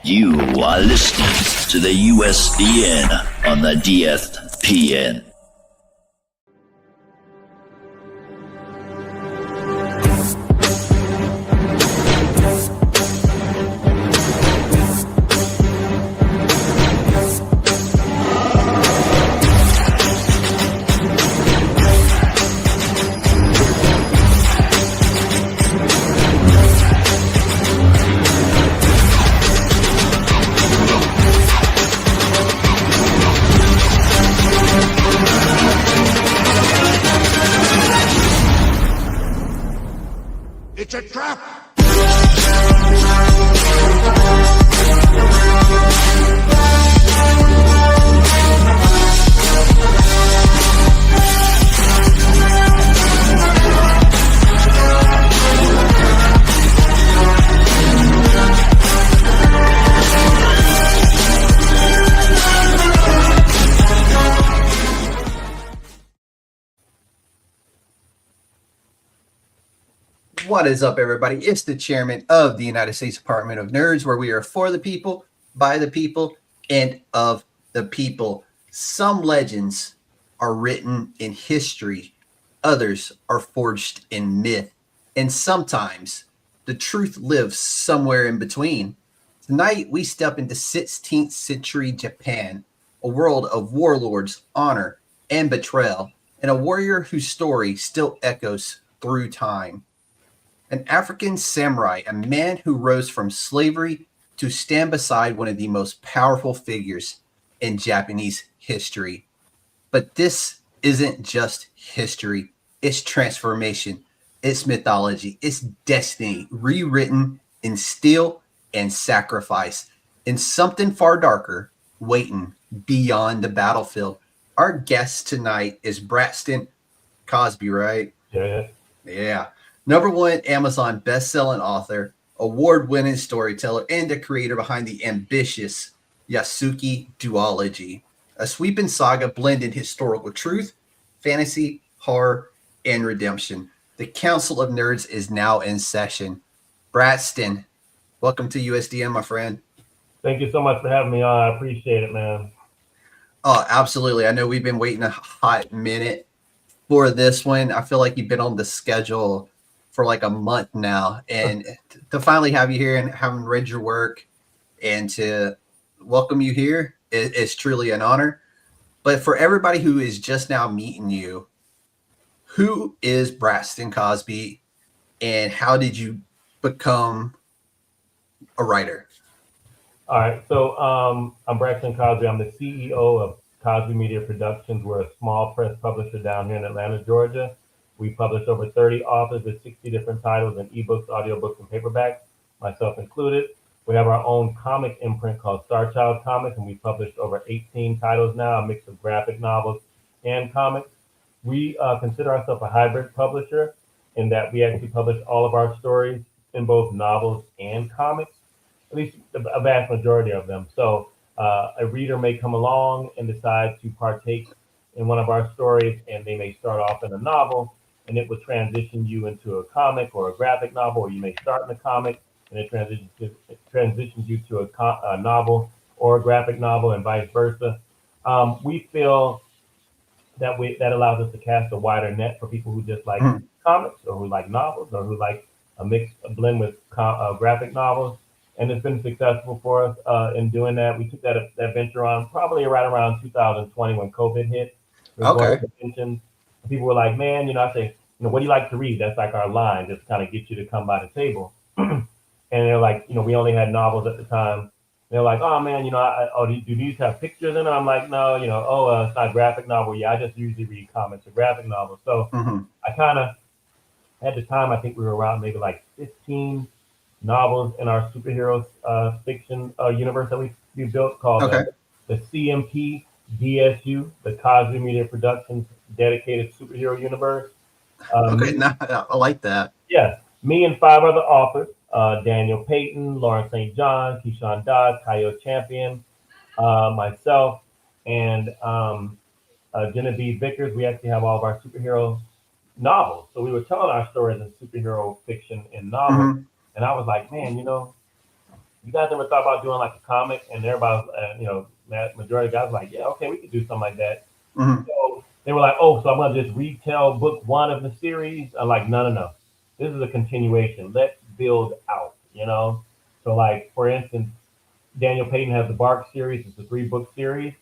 You are listening to the USDN on the DFPN. It's a trap! What is up, everybody? It's the chairman of the United States Department of Nerds, where we are for the people, by the people, and of the people. Some legends are written in history, others are forged in myth, and sometimes the truth lives somewhere in between. Tonight, we step into 16th century Japan, a world of warlords, honor, and betrayal, and a warrior whose story still echoes through time. An African samurai, a man who rose from slavery to stand beside one of the most powerful figures in Japanese history. But this isn't just history, it's transformation, it's mythology, it's destiny rewritten in steel and sacrifice, and something far darker waiting beyond the battlefield. Our guest tonight is Braxton Cosby, right? Yeah. Number one Amazon best-selling author, award-winning storyteller, and the creator behind the ambitious Yasuke Duology, a sweeping saga blending historical truth, fantasy, horror, and redemption. The Council of Nerds is now in session. Braxton, welcome to USDN, my friend. Thank you so much for having me on. I appreciate it, man. Oh, absolutely. I know we've been waiting a hot minute for this one. I feel like you've been on the schedule for like a month now, and to finally have you here and having read your work and to welcome you here is truly an honor. But for everybody who is just now meeting you, who is Braxton Cosby and how did you become a writer? All right, so I'm Braxton Cosby. I'm the CEO of Cosby Media Productions. We're a small press publisher down here in Atlanta, Georgia. We publish over 30 authors with 60 different titles in ebooks, audiobooks, and paperbacks, myself included. We have our own comic imprint called Star Child Comics, and we've published over 18 titles now, a mix of graphic novels and comics. We consider ourselves a hybrid publisher in that we actually publish all of our stories in both novels and comics, at least a vast majority of them. So a reader may come along and decide to partake in one of our stories, and they may start off in a novel, and it will transition you into a comic or a graphic novel, or you may start in a comic and it transitions you to a novel or a graphic novel, and vice versa. We feel that that allows us to cast a wider net for people who just like comics, or who like novels, or who like a blend with graphic novels. And it's been successful for us in doing that. We took that venture on probably right around 2020 when COVID hit. Okay. People were like, man, I say, what do you like to read? That's like our line, just kind of get you to come by the table. And they're like, we only had novels at the time. They're like, oh man, do these have pictures in them? I'm like, no, it's not a graphic novel. Yeah, I just usually read comics or graphic novels. So I kind of, at the time, I think we were around maybe like 15 novels in our superhero fiction universe that we built called the CMP DSU, the Cosby Media Productions dedicated superhero universe. I like that. Yes, me and 5 other authors, Daniel Payton, Lawrence St. John, Keyshawn Dodd, Coyote Champion, myself, and Genevieve Vickers. We actually have all of our superhero novels. So we were telling our stories in superhero fiction and novels. And I was like, man, you guys ever thought about doing like a comic? And everybody, majority of guys were like, yeah, okay, we could do something like that. Mhm. So they were like, oh, so I'm gonna just retell book one of the series. I'm like, no. This is a continuation. Let's build out, So like, for instance, Daniel Payton has the Bark series. It's a 3-book series.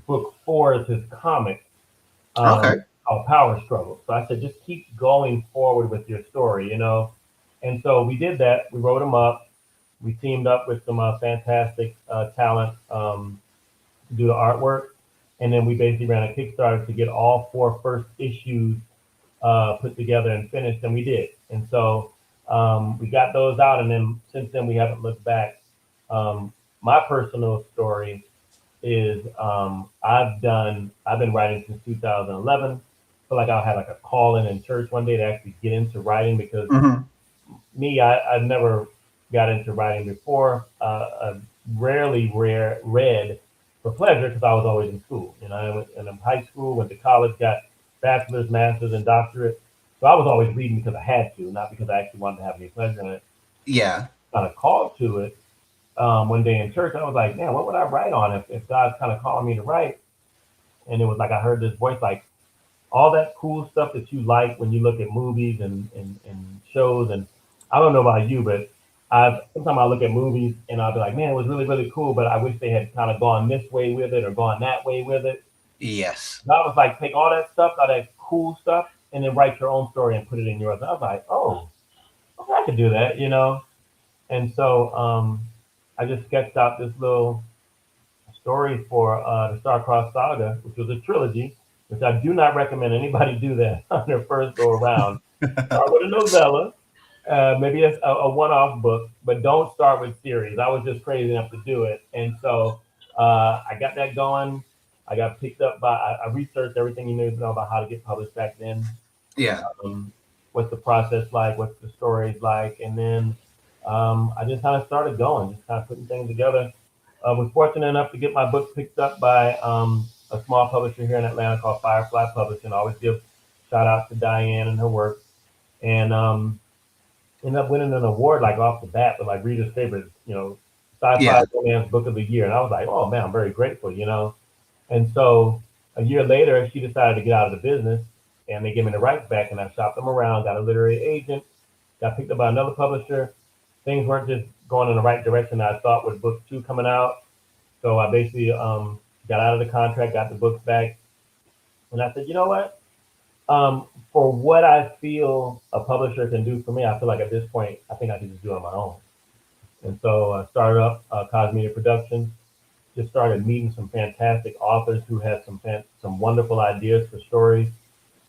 Book 4 is his comic Okay. called Power Struggle. So I said, just keep going forward with your story, And so we did that. We wrote them up. We teamed up with some fantastic talent to do the artwork. And then we basically ran a Kickstarter to get all 4 first issues put together and finished, and we did. And so we got those out, and then since then we haven't looked back. My personal story is I've been writing since 2011. I feel like I had like a calling in church one day to actually get into writing because Mhm. I've never got into writing before. I rarely read for pleasure because I was always in school. I went in high school, went to college, got bachelor's, master's, and doctorate. So I was always reading because I had to, not because I actually wanted to have any pleasure in it. Yeah. Kind of called to it one day in church. I was like, man, what would I write on if God's kind of calling me to write? And it was like I heard this voice like, all that cool stuff that you like when you look at movies and shows. And I don't know about you, but sometimes I look at movies and I'll be like, man, it was really, really cool, but I wish they had kind of gone this way with it or gone that way with it. Yes. And I was like, take all that stuff, all that cool stuff, and then write your own story and put it in yours. And I was like, oh, okay, I could do that, And so I just sketched out this little story for the Star-Crossed Saga, which was a trilogy, which I do not recommend anybody do that on their first go around. Start with a novella, maybe a one-off book, but don't start with series. I was just crazy enough to do it. And so I got that going. I got picked up by, I researched everything you need to know about how to get published back then. Yeah. What's the process like? What's the stories like? And then I just kind of started going, just kind of putting things together. I was fortunate enough to get my book picked up by a small publisher here in Atlanta called Firefly Publishing. I always give shout out to Diane and her work. And ended up winning an award like off the bat with like Reader's Favorite, sci-fi Yeah. romance book of the year. And I was like, oh man, I'm very grateful, And so a year later, she decided to get out of the business and they gave me the rights back and I shopped them around, got a literary agent, got picked up by another publisher. Things weren't just going in the right direction that I thought with book 2 coming out. So I basically got out of the contract, got the books back. And I said, you know what? For what I feel a publisher can do for me, I feel like at this point, I think I can just do it on my own. And so I started up Cosby Media Productions, just started meeting some fantastic authors who had some wonderful ideas for stories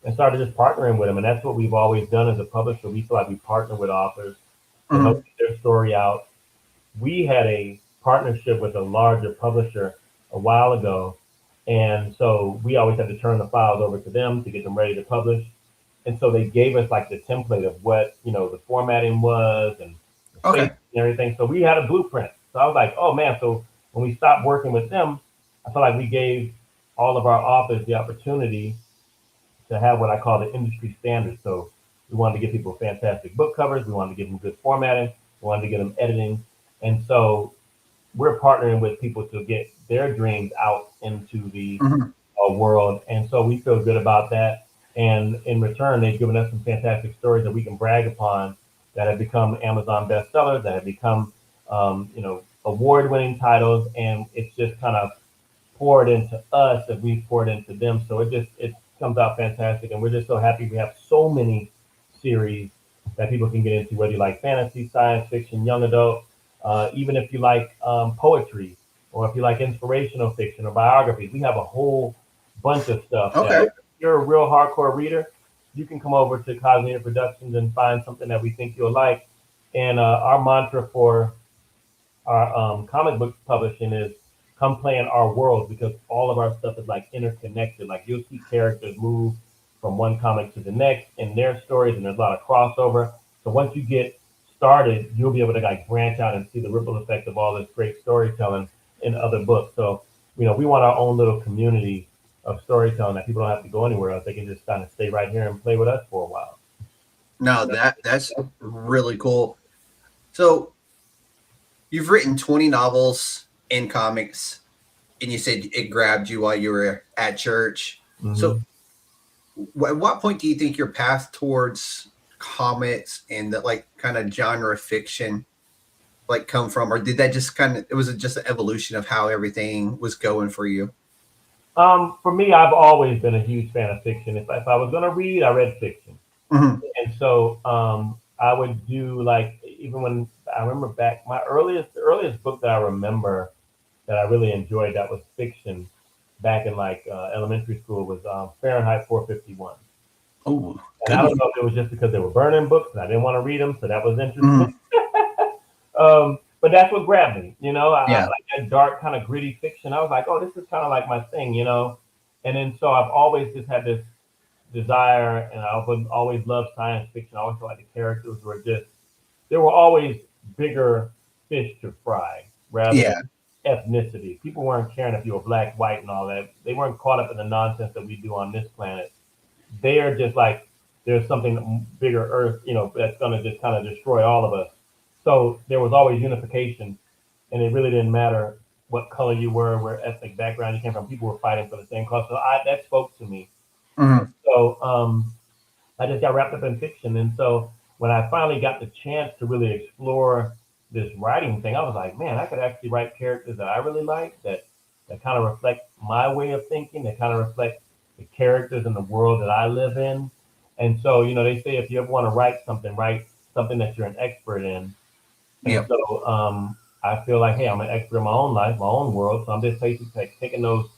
and started just partnering with them. And that's what we've always done as a publisher. We feel like we partner with authors to help get their story out. We had a partnership with a larger publisher a while ago. And so we always had to turn the files over to them to get them ready to publish. And so they gave us like the template of what, the formatting was and the Okay. space and everything. So we had a blueprint. So I was like, oh man, so when we stopped working with them, I felt like we gave all of our authors the opportunity to have what I call the industry standard. So we wanted to give people fantastic book covers. We wanted to give them good formatting. We wanted to get them editing. And so we're partnering with people to get their dreams out into the world. And so we feel good about that. And in return, they've given us some fantastic stories that we can brag upon that have become Amazon bestsellers, that have become, award-winning titles. And it's just kind of poured into us as we poured into them. So it comes out fantastic. And we're just so happy we have so many series that people can get into, whether you like fantasy, science fiction, young adult, even if you like poetry, or if you like inspirational fiction or biographies. We have a whole bunch of stuff. Okay. If you're a real hardcore reader, you can come over to Cosby Productions and find something that we think you'll like. And our mantra for our comic book publishing is come play in our world, because all of our stuff is like interconnected. Like you'll see characters move from one comic to the next in their stories, and there's a lot of crossover. So once you get started, you'll be able to like branch out and see the ripple effect of all this great storytelling in other books. So, we want our own little community of storytelling that people don't have to go anywhere else. They can just kind of stay right here and play with us for a while. No, that's really cool. So you've written 20 novels and comics, and you said it grabbed you while you were at church. So at what point do you think your path towards comics and that like kind of genre fiction like come from, or did that just kind of, it was just an evolution of how everything was going for you? For me, I've always been a huge fan of fiction. If I was going to read, I read fiction. And so I would do like, even when I remember back, the earliest book that I remember that I really enjoyed that was fiction back in like elementary school was Fahrenheit 451. Oh, and I don't know if it was just because they were burning books and I didn't want to read them, so that was interesting. But that's what grabbed me, you know. I like that dark, kind of gritty fiction. I was like, oh, this is kind of like my thing, you know. And then so I've always just had this desire, and I always loved science fiction. I always felt like the characters were just, there were always bigger fish to fry rather than ethnicity. People weren't caring if you were black, white, and all that. They weren't caught up in the nonsense that we do on this planet. They are just like, there's something bigger Earth, you know, that's going to just kind of destroy all of us. So there was always unification, and it really didn't matter what color you were, where ethnic background you came from. People were fighting for the same cause. So that spoke to me. So I just got wrapped up in fiction. And so when I finally got the chance to really explore this writing thing, I was like, man, I could actually write characters that I really like, that kind of reflect my way of thinking, that kind of reflect the characters in the world that I live in. And so, you know, they say if you ever want to write something that you're an expert in. And so I feel like, hey, I'm an expert in my own life, my own world. So I'm just basically taking those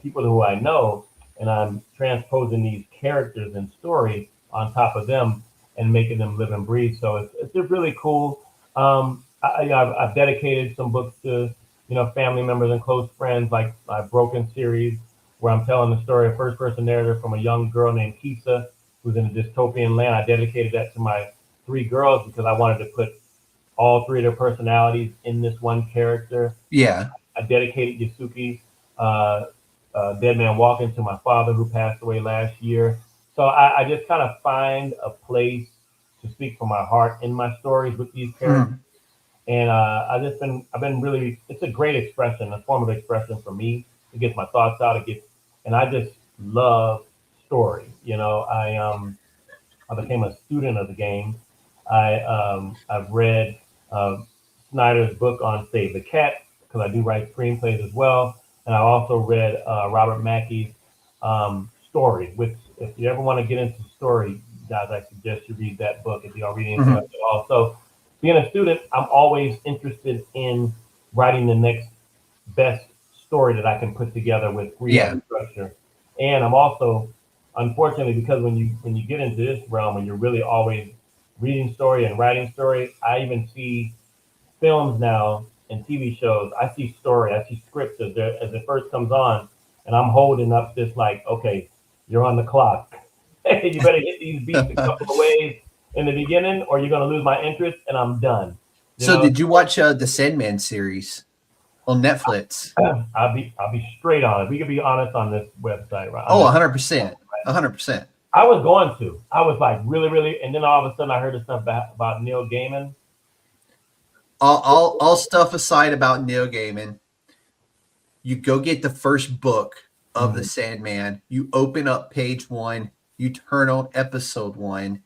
people who I know, and I'm transposing these characters and story on top of them and making them live and breathe. So it's just really cool. I've dedicated some books to, you know, family members and close friends, like my Broken series, where I'm telling the story, a first-person narrative from a young girl named Kisa, who's in a dystopian land. I dedicated that to my 3 girls because I wanted to put all 3 of their personalities in this one character. I dedicated Yasuke, Dead Man Walking, to my father who passed away last year. So I just kind of find a place to speak from my heart in my stories with these characters. And I've been really, it's a great expression, a form of expression for me. It gets my thoughts out. And I just love story. You know, I became a student of the game. I've read Snyder's book on Save the Cat, because I do write screenplays as well. And I also read Robert Mackey's Story, which if you ever want to get into story, guys, I suggest you read that book if you don't read anything else at all. So being a student, I'm always interested in writing the next best story that I can put together with creative structure. And I'm also, unfortunately, because when you get into this realm and you're really always reading story and writing story, I even see films now and TV shows. I see story, I see scripts as it first comes on, and I'm holding up this like, okay, you're on the clock. You better hit these beats a couple of ways in the beginning, or you're gonna lose my interest, and I'm done. So did you watch the Sandman series on Netflix? I'll be straight on it. We could be honest on this website, right? Oh, 100%. 100%. I was going to. I was like, really, and then all of a sudden I heard this stuff about Neil Gaiman. All stuff aside about Neil Gaiman, you go get the first book of the Sandman. You open up page 1, you turn on episode 1,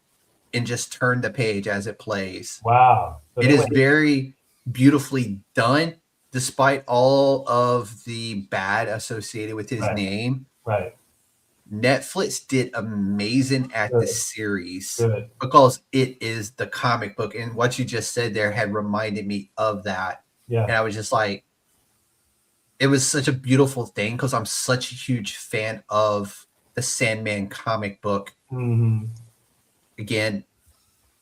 and just turn the page as it plays. Wow. So it is very beautifully done, despite all of the bad associated with his name. Right. Netflix did amazing at the series because it is the comic book. And what you just said there had reminded me of that. Yeah. And I was just like, it was such a beautiful thing because I'm such a huge fan of the Sandman comic book. Again,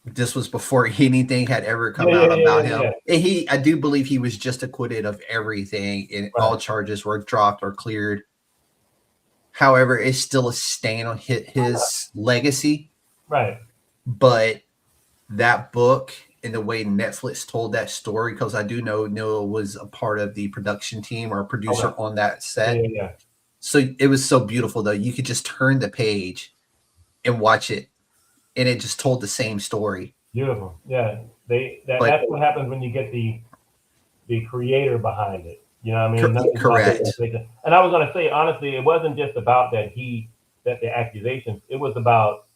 this was before anything had ever come out about him. And I do believe he was just acquitted of everything, and all charges were dropped or cleared. However, it's still a stain on his legacy. Right. But that book and the way Netflix told that story, because I do know Neil was a part of the production team or a producer on that set. So it was so beautiful, though. You could just turn the page and watch it, and it just told the same story. Beautiful. Yeah. That's what happens when you get the the creator behind it. You know what I mean? Nothing about Correct. the- And I was going to say, honestly, it wasn't just about that the accusations. It was about,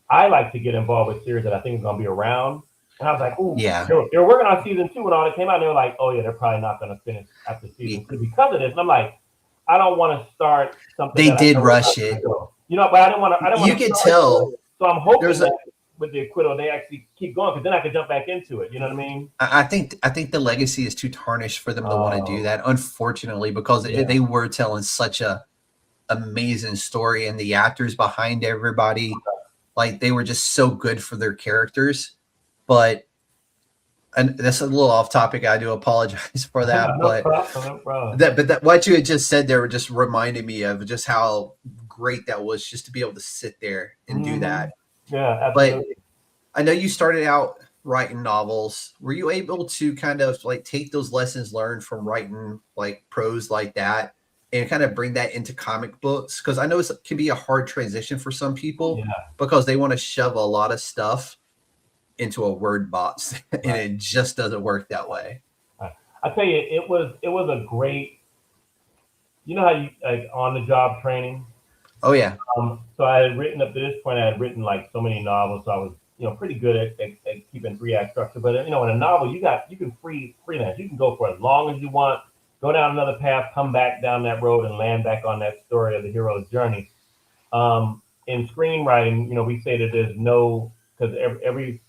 I like to get involved with series that I think is going to be around. And I was like, ooh, Yeah. they were working on season 2 when all that came out. And they were like, oh, yeah, they're probably not going to finish after season 2 because of this. And I'm like, I don't want to start something. They that did I know rush it. You know, but I didn't want to. You could tell. So I'm hoping There's that with the acquittal, they actually keep going because then I could jump back into it. You know what I mean? I think the legacy is too tarnished for them to want to do that, unfortunately, because they were telling such a amazing story, and the actors behind everybody, like they were just so good for their characters. But and that's a little off topic. I do apologize for that. No problem. That what you had just said there just reminded me of just how great that was, just to be able to sit there and do that. Yeah, absolutely. But I know you started out writing novels. Were you able to kind of like take those lessons learned from writing like prose like that and kind of bring that into comic books? Because I know it can be a hard transition for some people because they want to shove a lot of stuff into a word box, and it just doesn't work that way. I tell you, it was a great, you know how you like on the job training. Oh yeah. So I had written up to this point. I had written like so many novels, so I was pretty good at keeping 3-act structure. But in a novel, you can freelance. You can go for as long as you want, go down another path, come back down that road, and land back on that story of the hero's journey. In screenwriting, we say that there's no, because every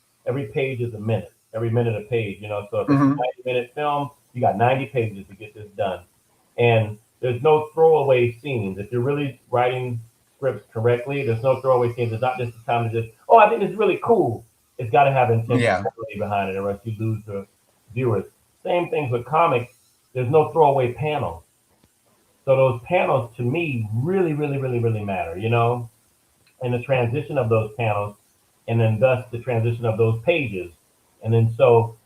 page is a minute, every minute a page. So if it's a 90-minute film, you got 90 pages to get this done, and there's no throwaway scenes. If you're really writing scripts correctly, there's no throwaway scenes. It's not just the time to just, I think this is really cool. It's got to have intentionality behind it, or else you lose the viewers. Same things with comics. There's no throwaway panels. So those panels, to me, really, really, really, really matter, and the transition of those panels, and then thus the transition of those pages. And then so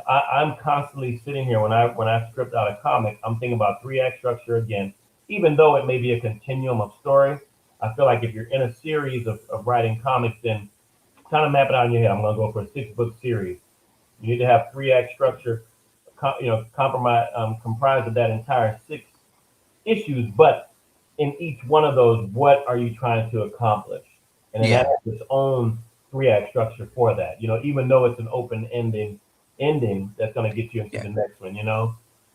I'm constantly sitting here when I script out a comic, I'm thinking about 3-act structure again, even though it may be a continuum of story. I feel like if you're in a series of writing comics, then kind of map it out in your head. I'm going to go for a 6-book series. You need to have 3-act structure, comprised of that entire 6 issues. But in each one of those, what are you trying to accomplish? And it has its own 3-act structure for that. Even though it's an open ending that's going to get you into the next one.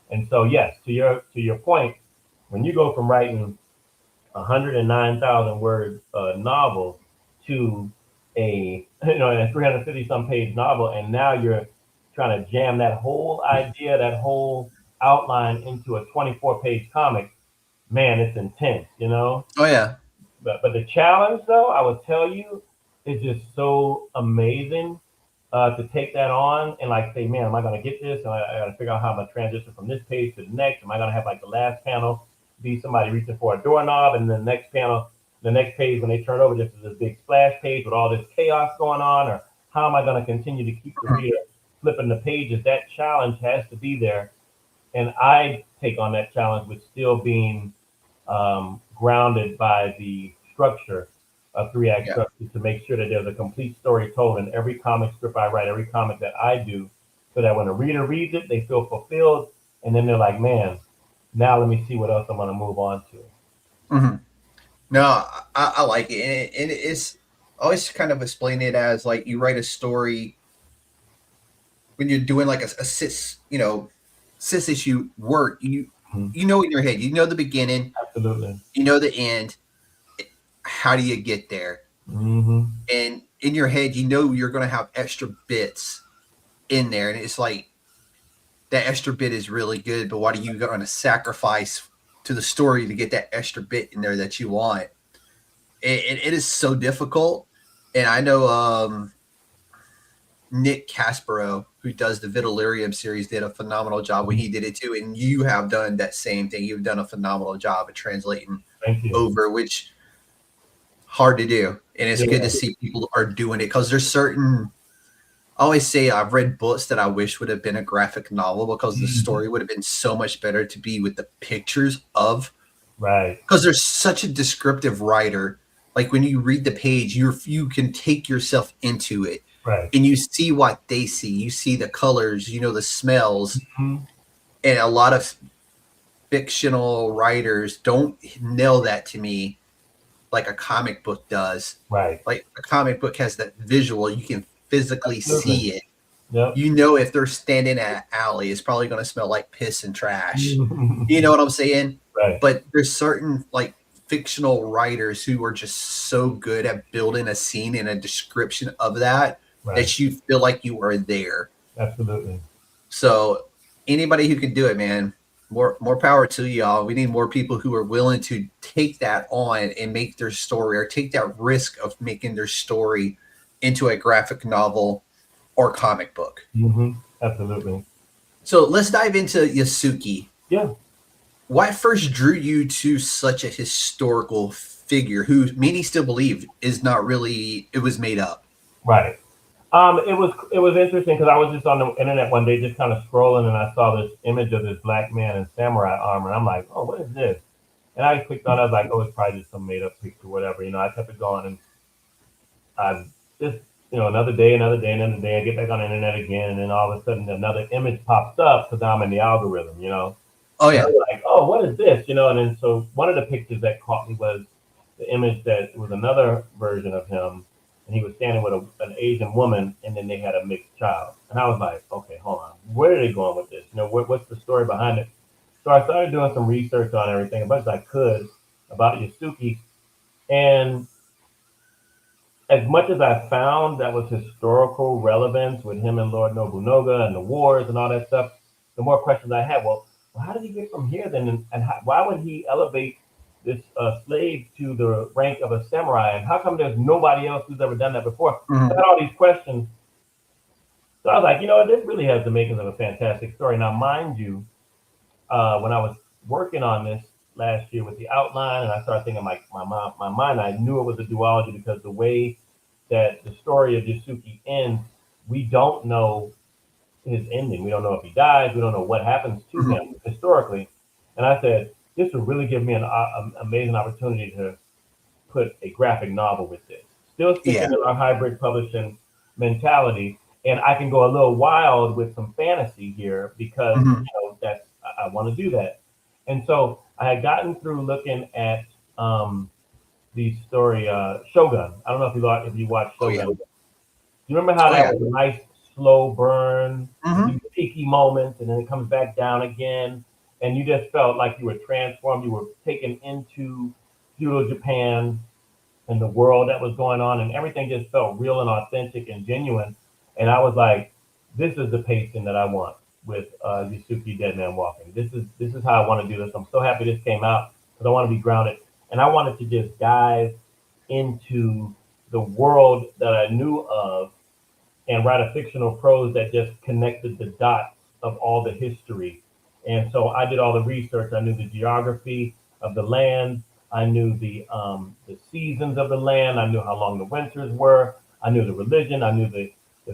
And so yes, to your point, when you go from writing 109,000 word novel to a 350 some page novel, and now you're trying to jam that whole idea, that whole outline into a 24-page comic, man, it's intense, Oh yeah. But the challenge, though, I would tell you, is just so amazing to take that on and like say, man, am I going to get this? And I got to figure out how I'm going to transition from this page to the next. Am I going to have like the last panel be somebody reaching for a doorknob, and then the next panel, the next page when they turn over, just this big splash page with all this chaos going on? Or how am I going to continue to keep the reader flipping the pages? That challenge has to be there, and I take on that challenge with still being grounded by the structure of 3-act structure, to make sure that there's a complete story told in every comic strip I write, every comic that I do, so that when a reader reads it, they feel fulfilled, and then they're like, man, now let me see what else I'm going to move on to. Mm-hmm. No, I like it. And it's always kind of explain it as like you write a story when you're doing like a cis issue work. You know in your head, the beginning, absolutely, the end. How do you get there? And in your head, you're going to have extra bits in there, and it's like that extra bit is really good, but what are you going to sacrifice to the story to get that extra bit in there that you want? It is so difficult. And I know Nick Caspero, who does the Vitellarium series, did a phenomenal job when he did it too. And you have done that same thing. You've done a phenomenal job of translating over, which hard to do. And it's good to see people are doing it, because there's certain, I always say I've read books that I wish would have been a graphic novel, because the story would have been so much better to be with the pictures of. Right. Because there's such a descriptive writer. Like when you read the page, you can take yourself into it. Right. and you see what they see. You see the colors, you know, the smells, Mhm. and a lot of fictional writers don't nail that to me like a comic book does. Right. Like a comic book has that visual, you can physically Absolutely. see it. Yep. You know, if they're standing at an alley, it's probably going to smell like piss and trash. You know what I'm saying? Right. But there's certain like fictional writers who are just so good at building a scene and a description of that Right. that you feel like you are there. Absolutely. So anybody who can do it, man, more power to y'all. We need more people who are willing to take that on and make their story, or take that risk of making their story into a graphic novel or comic book. Absolutely. So let's dive into Yasuke. Yeah. What first drew you to such a historical figure who many still believe is not really, it was made up? Right. It was interesting because I was just on the internet one day, just kind of scrolling, and I saw this image of this black man in samurai armor. And I'm like, oh, what is this? And I clicked on it. I was like, oh, it's probably just some made up picture, whatever. You know, I kept it going, and I just, you know, another day. I get back on the internet again, and then all of a sudden another image pops up because now I'm in the algorithm. You know. Oh And yeah. I was like, oh, what is this? You know. And then so one of the pictures that caught me was the image that was another version of him, and he was standing with an Asian woman, and then they had a mixed child. And I was like, okay, hold on, where are they going with this? You know, what's the story behind it? So I started doing some research on everything, as much as I could, about Yasuke. And as much as I found that was historical relevance with him and Lord Nobunaga and the wars and all that stuff, the more questions I had. Well, how did he get from here then? And why would he elevate this slave to the rank of a samurai? And how come there's nobody else who's ever done that before? Mhm. I had all these questions. So I was like, you know, this really has the makings of a fantastic story. Now, mind you, when I was working on this last year with the outline, and I started thinking, like, my mind, I knew it was a duology because the way that the story of Yasuke ends, we don't know his ending. We don't know if he dies. We don't know what happens to him historically. And I said, this would really give me an amazing opportunity to put a graphic novel with this. Still sticking in our hybrid publishing mentality, and I can go a little wild with some fantasy here because you know that's I want to do that. And so I had gotten through looking at the story Shogun. I don't know if you watched Oh, Shogun. yeah. Do you remember how Oh, that yeah. was a nice slow burn, Mhm. these peaky moments, and then it comes back down again, and you just felt like you were transformed. You were taken into feudal Japan and the world that was going on, and everything just felt real and authentic and genuine. And I was like, this is the pacing that I want with Yasuke Dead Man Walking. This is how I want to do this. I'm so happy this came out because I want to be grounded, and I wanted to just dive into the world that I knew of and write a fictional prose that just connected the dots of all the history. And so I did all the research. I knew the geography of the land. I knew the seasons of the land. I knew how long the winters were. I knew the religion. I knew the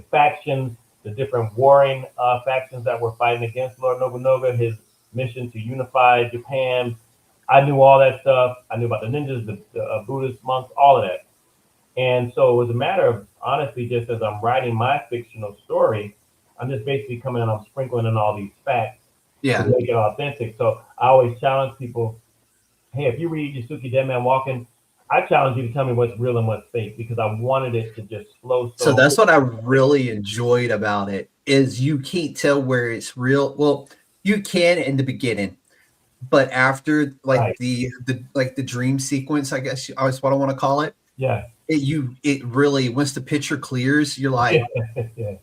factions, the different warring factions that were fighting against Lord Nobunaga, his mission to unify Japan. I knew all that stuff. I knew about the ninjas, the Buddhist monks, all of that. And so it was a matter of, honestly, just as I'm writing my fictional story, I'm just basically coming and I'm sprinkling in all these facts to make it authentic. So I always challenge people, hey, if you read Yasuke Dead Man Walking, I challenge you to tell me what's real and what's fake because I wanted it to just flow. So that's what I really enjoyed about it is you can't tell where it's real. Well, you can in the beginning, but after like the dream sequence, I guess is what I want to call it. Yeah. It really, once the picture clears, you're like, Yeah.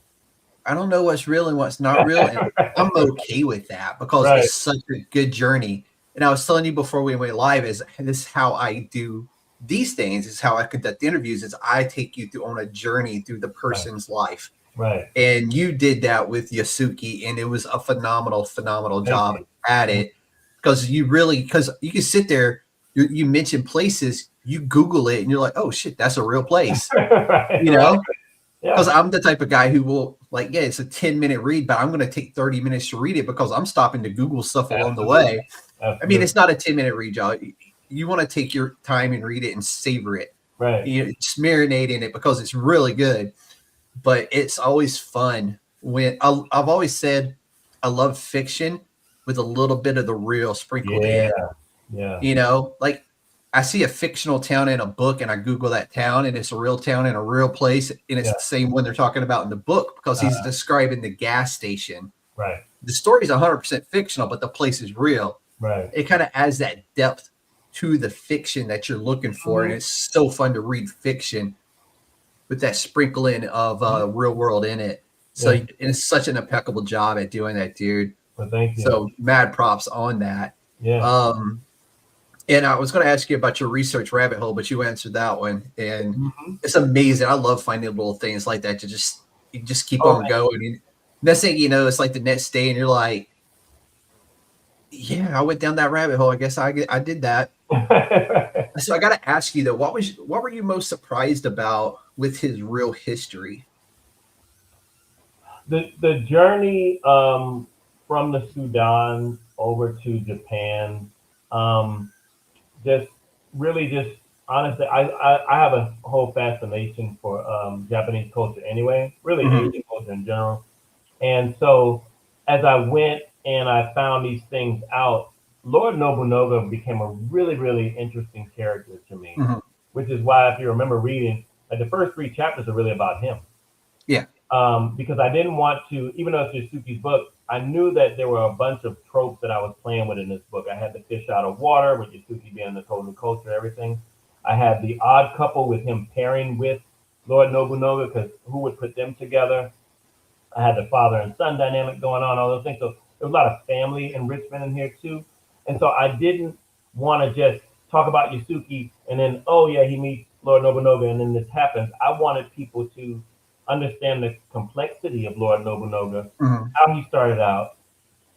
I don't know what's real and what's not real, and I'm okay with that because it's such a good journey. And I was telling you before we went live, is this is how I do these things, is how I conduct interviews, is I take you through on a journey through the person's life. Right. And you did that with Yasuke, and it was a phenomenal job at it. Because you can sit there, you mention places, you Google it, and you're like, oh shit, that's a real place. You know? Because I'm the type of guy who will, like, yeah, it's a 10-minute read, but I'm going to take 30 minutes to read it because I'm stopping to Google stuff along the way. I mean, it's not a 10-minute read, y'all. You want to take your time and read it and savor it. Right. You know, just marinate in it because it's really good. but it's always fun when I've always said I love fiction with a little bit of the real sprinkled Yeah, in. yeah, You know, like I see a fictional town in a book and I Google that town and it's a real town in a real place. And it's yeah. the same one they're talking about in the book because he's describing the gas station. Right, The story's 100% fictional, but the place is real. right. It kind of adds that depth to the fiction that you're looking for. And Mhm. it's so fun to read fiction with that sprinkling of real world in it. So Yeah. it's such an impeccable job at doing that, dude. Well, thank you. So mad props on that. Yeah. And I was going to ask you about your research rabbit hole, but you answered that one. And Mhm. it's amazing. I love finding little things like that to just keep Oh, on going. And next thing you know, it's like the next day, and you're like, "Yeah, I went down that rabbit hole. I guess I did that." So I got to ask you though, what were you most surprised about with his real history? the journey from the Sudan over to Japan, um, just really just honestly, I have a whole fascination for Japanese culture anyway, really Mhm. Asian culture in general. And so as I went and I found these things out, Lord Nobunaga became a really, really interesting character to me, Mhm. which is why if you remember reading, like the first three chapters are really about him. Yeah. Because I didn't want to, even though it's Yasuke's book, I knew that there were a bunch of tropes that I was playing with in this book. I had the fish out of water, with Yasuke being the total culture, everything. I had the odd couple with him pairing with Lord Nobunaga, because who would put them together? I had the father and son dynamic going on, all those things. So there was a lot of family enrichment in here too. And so I didn't want to just talk about Yasuke and then, oh yeah, he meets Lord Nobunaga and then this happens. I wanted people to understand the complexity of Lord Nobunaga, Mhm. how he started out,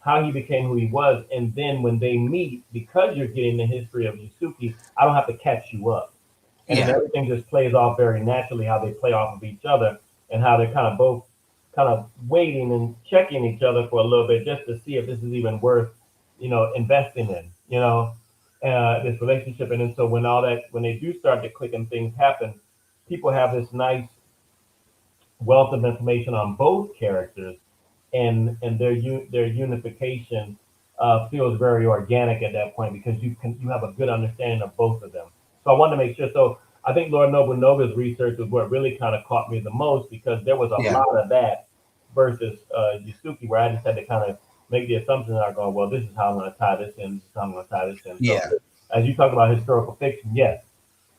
how he became who he was, and then when they meet, because you're getting the history of Yasuke, I don't have to catch you up. And then Yeah. everything just plays off very naturally how they play off of each other and how they're kind of both kind of waiting and checking each other for a little bit just to see if this is even worth, investing in, this relationship. And then so when they do start to click and things happen, people have this nice wealth of information on both characters, and their unification feels very organic at that point because you have a good understanding of both of them. So I wanted to make sure. So I think Lord Nobunaga's research was what really kind of caught me the most because there was a Yeah. lot of that versus Yasuki, where I just had to kind of make the assumption that I go, well, this is how I'm going to tie this in. This is how I'm going to tie this in. So Yeah. as you talk about historical fiction, yes,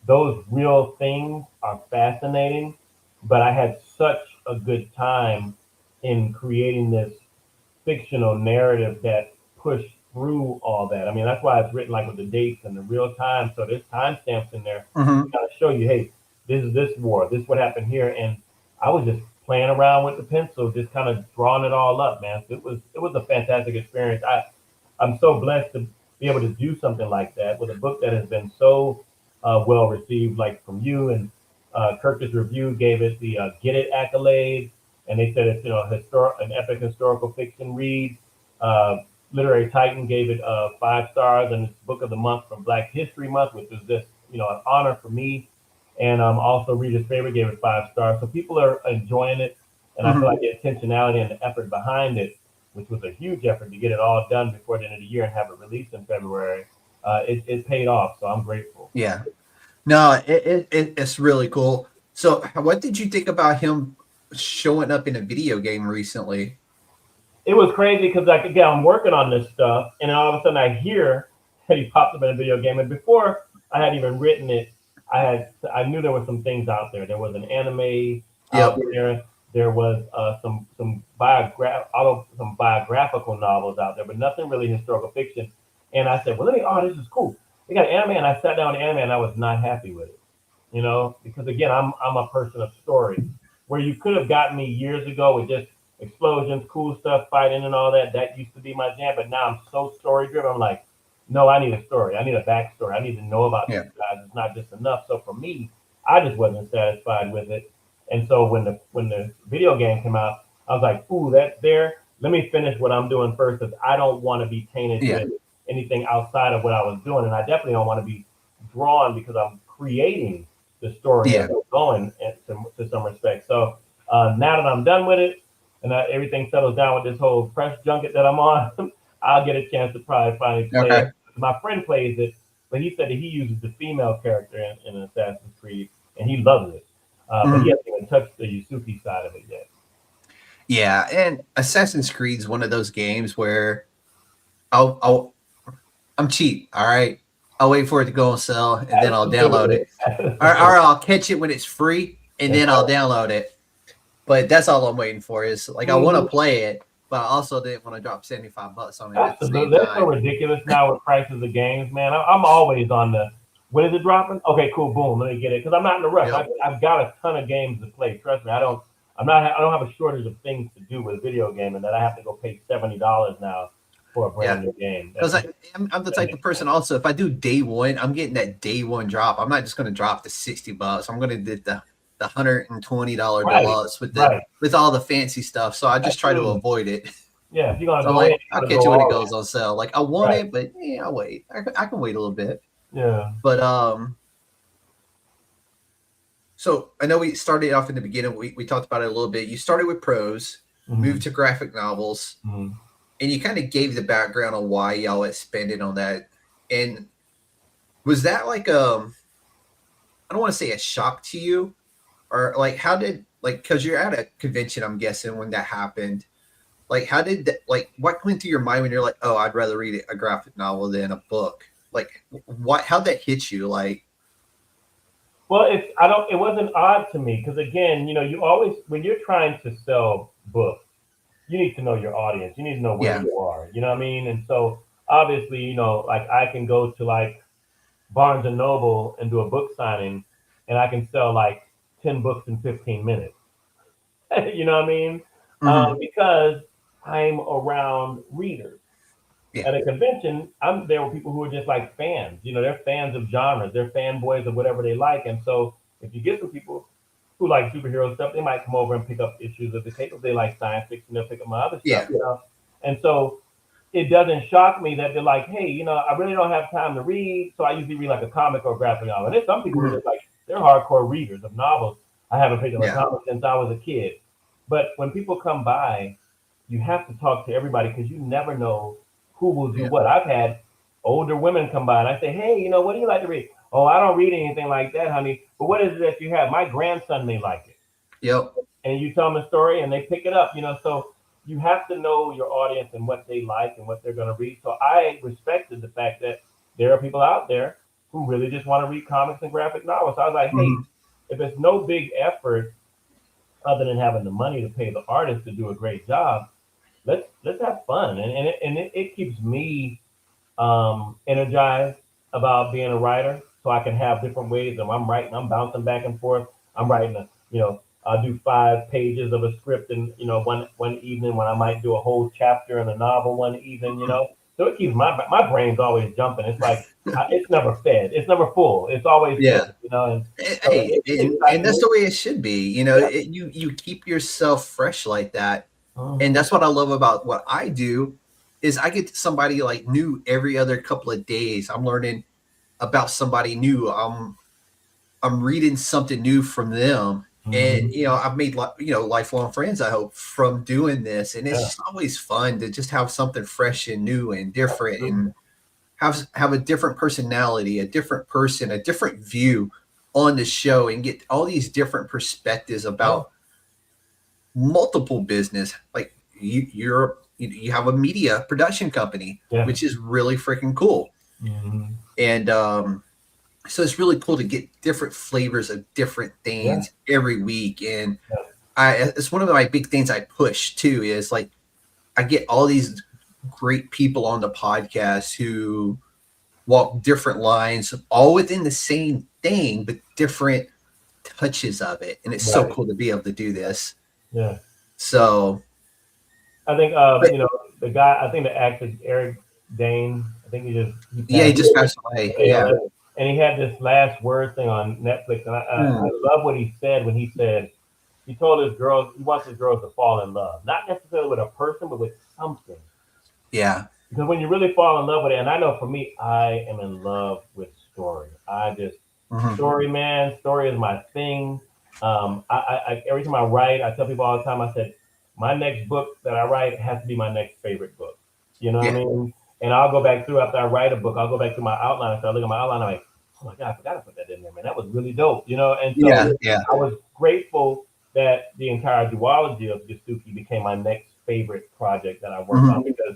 those real things are fascinating, but I had such a good time in creating this fictional narrative that pushed through all that. I mean, that's why it's written like with the dates and the real time. So there's timestamps in there to Mhm. kind of show you, hey, this is this war, this is what happened here. And I was just playing around with the pencil, just kind of drawing it all up, man. So it was a fantastic experience. I'm so blessed to be able to do something like that with a book that has been so well received, like from you and Kirkus Review gave it the Get It accolade, and they said it's an epic historical fiction read. Uh, Literary Titan gave it 5 stars, and it's Book of the Month from Black History Month, which is just an honor for me. And also Reader's Favorite gave it 5 stars. So people are enjoying it, and I feel Mhm. like the intentionality and the effort behind it, which was a huge effort to get it all done before the end of the year and have it released in February, it paid off. So I'm grateful. Yeah. No, it's really cool. So, what did you think about him showing up in a video game recently? It was crazy because like again, I'm working on this stuff, and then all of a sudden I hear that he popped up in a video game. And before I had even written it, I knew there were some things out there. There was an anime out Yep. there. There was some biographical novels out there, but nothing really historical fiction. And I said, well, this is cool. They got anime, and I sat down with anime, and I was not happy with it. Because again, I'm a person of story. Where you could have gotten me years ago with just explosions, cool stuff, fighting, and all that. That used to be my jam, but now I'm so story driven. I'm like, no, I need a story. I need a backstory. I need to know about Yeah. these guys. It's not just enough. So for me, I just wasn't satisfied with it. And so when the video game came out, I was like, ooh, that's there. Let me finish what I'm doing first because I don't want to be tainted Yeah. with anything outside of what I was doing, and I definitely don't want to be drawn because I'm creating the story as Yeah. I'm going to some respect. So Now that I'm done with it and everything settles down with this whole press junket that I'm on, I'll get a chance to probably finally play Okay. it. My friend plays it, but he said that he uses the female character in Assassin's Creed, and he loves it. But he hasn't even touched the Yasuke side of it yet. Yeah, and Assassin's Creed is one of those games where I'm cheap. All right, I'll wait for it to go on sale and then I'll download it, or I'll catch it when it's free and then I'll download it. But that's all I'm waiting for. Is like I want to play it, but I also didn't want to drop $75 on it at the same That's time. so ridiculous now with prices of games, man. I'm always on the when is it dropping? Okay, cool, boom, let me get it because I'm not in a rush. Yep. I've got a ton of games to play. Trust me, I don't have a shortage of things to do with a video game, and that I have to go pay $70 now for a brand new game. Because I'm the type of person also, if I do day one, I'm getting that day one drop. I'm not just going to drop the $60. I'm going to do the $120 deluxe with all the fancy stuff. So I just try to avoid it. Yeah, if you're gonna so go like, in, I'll catch it when it goes on sale. Like I want it, but yeah, I'll wait. I can wait a little bit. Yeah. But so I know we started off in the beginning. We talked about it a little bit. You started with prose, moved to graphic novels, and you kind of gave the background on why y'all expanded on that. And was that like I don't want to say a shock to you, or like how did because you're at a convention, I'm guessing when that happened. Like how did that, what went through your mind when you're like, oh, I'd rather read a graphic novel than a book? Like how'd that hit you? Like, well, it wasn't odd to me because again, you always when you're trying to sell books, you need to know your audience. You need to know where you are. You know what I mean? And so obviously, like I can go to like Barnes and Noble and do a book signing, and I can sell like 10 books in 15 minutes. You know what I mean? Because I'm around readers. Yeah. At a convention, I'm there with people who are just like fans. They're fans of genres. They're fanboys of whatever they like. And so if you get some people who like superhero stuff, they might come over and pick up issues of the paper. If they like science fiction, they'll pick up my other stuff. And so it doesn't shock me that they're like, hey, I really don't have time to read. So I usually read like a comic or graphic novel. And there's some people who are just like, they're hardcore readers of novels. I haven't picked up a comic since I was a kid. But when people come by, you have to talk to everybody because you never know who will do what. I've had older women come by and I say, hey, what do you like to read? Oh, I don't read anything like that, honey. But what is it that you have? My grandson may like it. Yep. And you tell them a story and they pick it up, so you have to know your audience and what they like and what they're going to read. So I respected the fact that there are people out there who really just want to read comics and graphic novels. So I was like, hey, if it's no big effort other than having the money to pay the artist to do a great job, let's have fun. And it keeps me energized about being a writer, so I can have different ways. If I'm writing, I'm bouncing back and forth. I'm writing I'll do 5 pages of a script in one evening when I might do a whole chapter in a novel one evening, So it keeps my brain's always jumping. It's like it's never fed, it's never full. It's always fed, And that's the way it should be. You keep yourself fresh like that. And that's what I love about what I do is I get somebody like new every other couple of days. I'm learning about somebody new. I'm reading something new from them. And, I've made, lifelong friends, I hope, from doing this. And it's just always fun to just have something fresh and new and different and have a different personality, a different person, a different view on the show and get all these different perspectives about multiple business. Like you have a media production company, which is really freaking cool. And so it's really cool to get different flavors of different things every week. And it's one of my big things I push too, is like I get all these great people on the podcast who walk different lines, all within the same thing, but different touches of it. And it's so cool to be able to do this. Yeah. So I think the guy, I think the actor Eric Dane, I think he just passed away. And he had this last word thing on Netflix, and I love what he said when he said he told his girls he wants his girls to fall in love, not necessarily with a person, but with something. Yeah. Because when you really fall in love with it, and I know for me, I am in love with story. I just story, man. Story is my thing. Every time I write, I tell people all the time, I said, my next book that I write has to be my next favorite book. You know what I Yeah. mean? And I'll go back through after I write a book, I'll go back to my outline. So I look at my outline, I'm like, oh my God, I forgot to put that in there, man. That was really dope, you know? And so Yeah. Yeah. I was grateful that the entire duology of Yasuke became my next favorite project that I work on because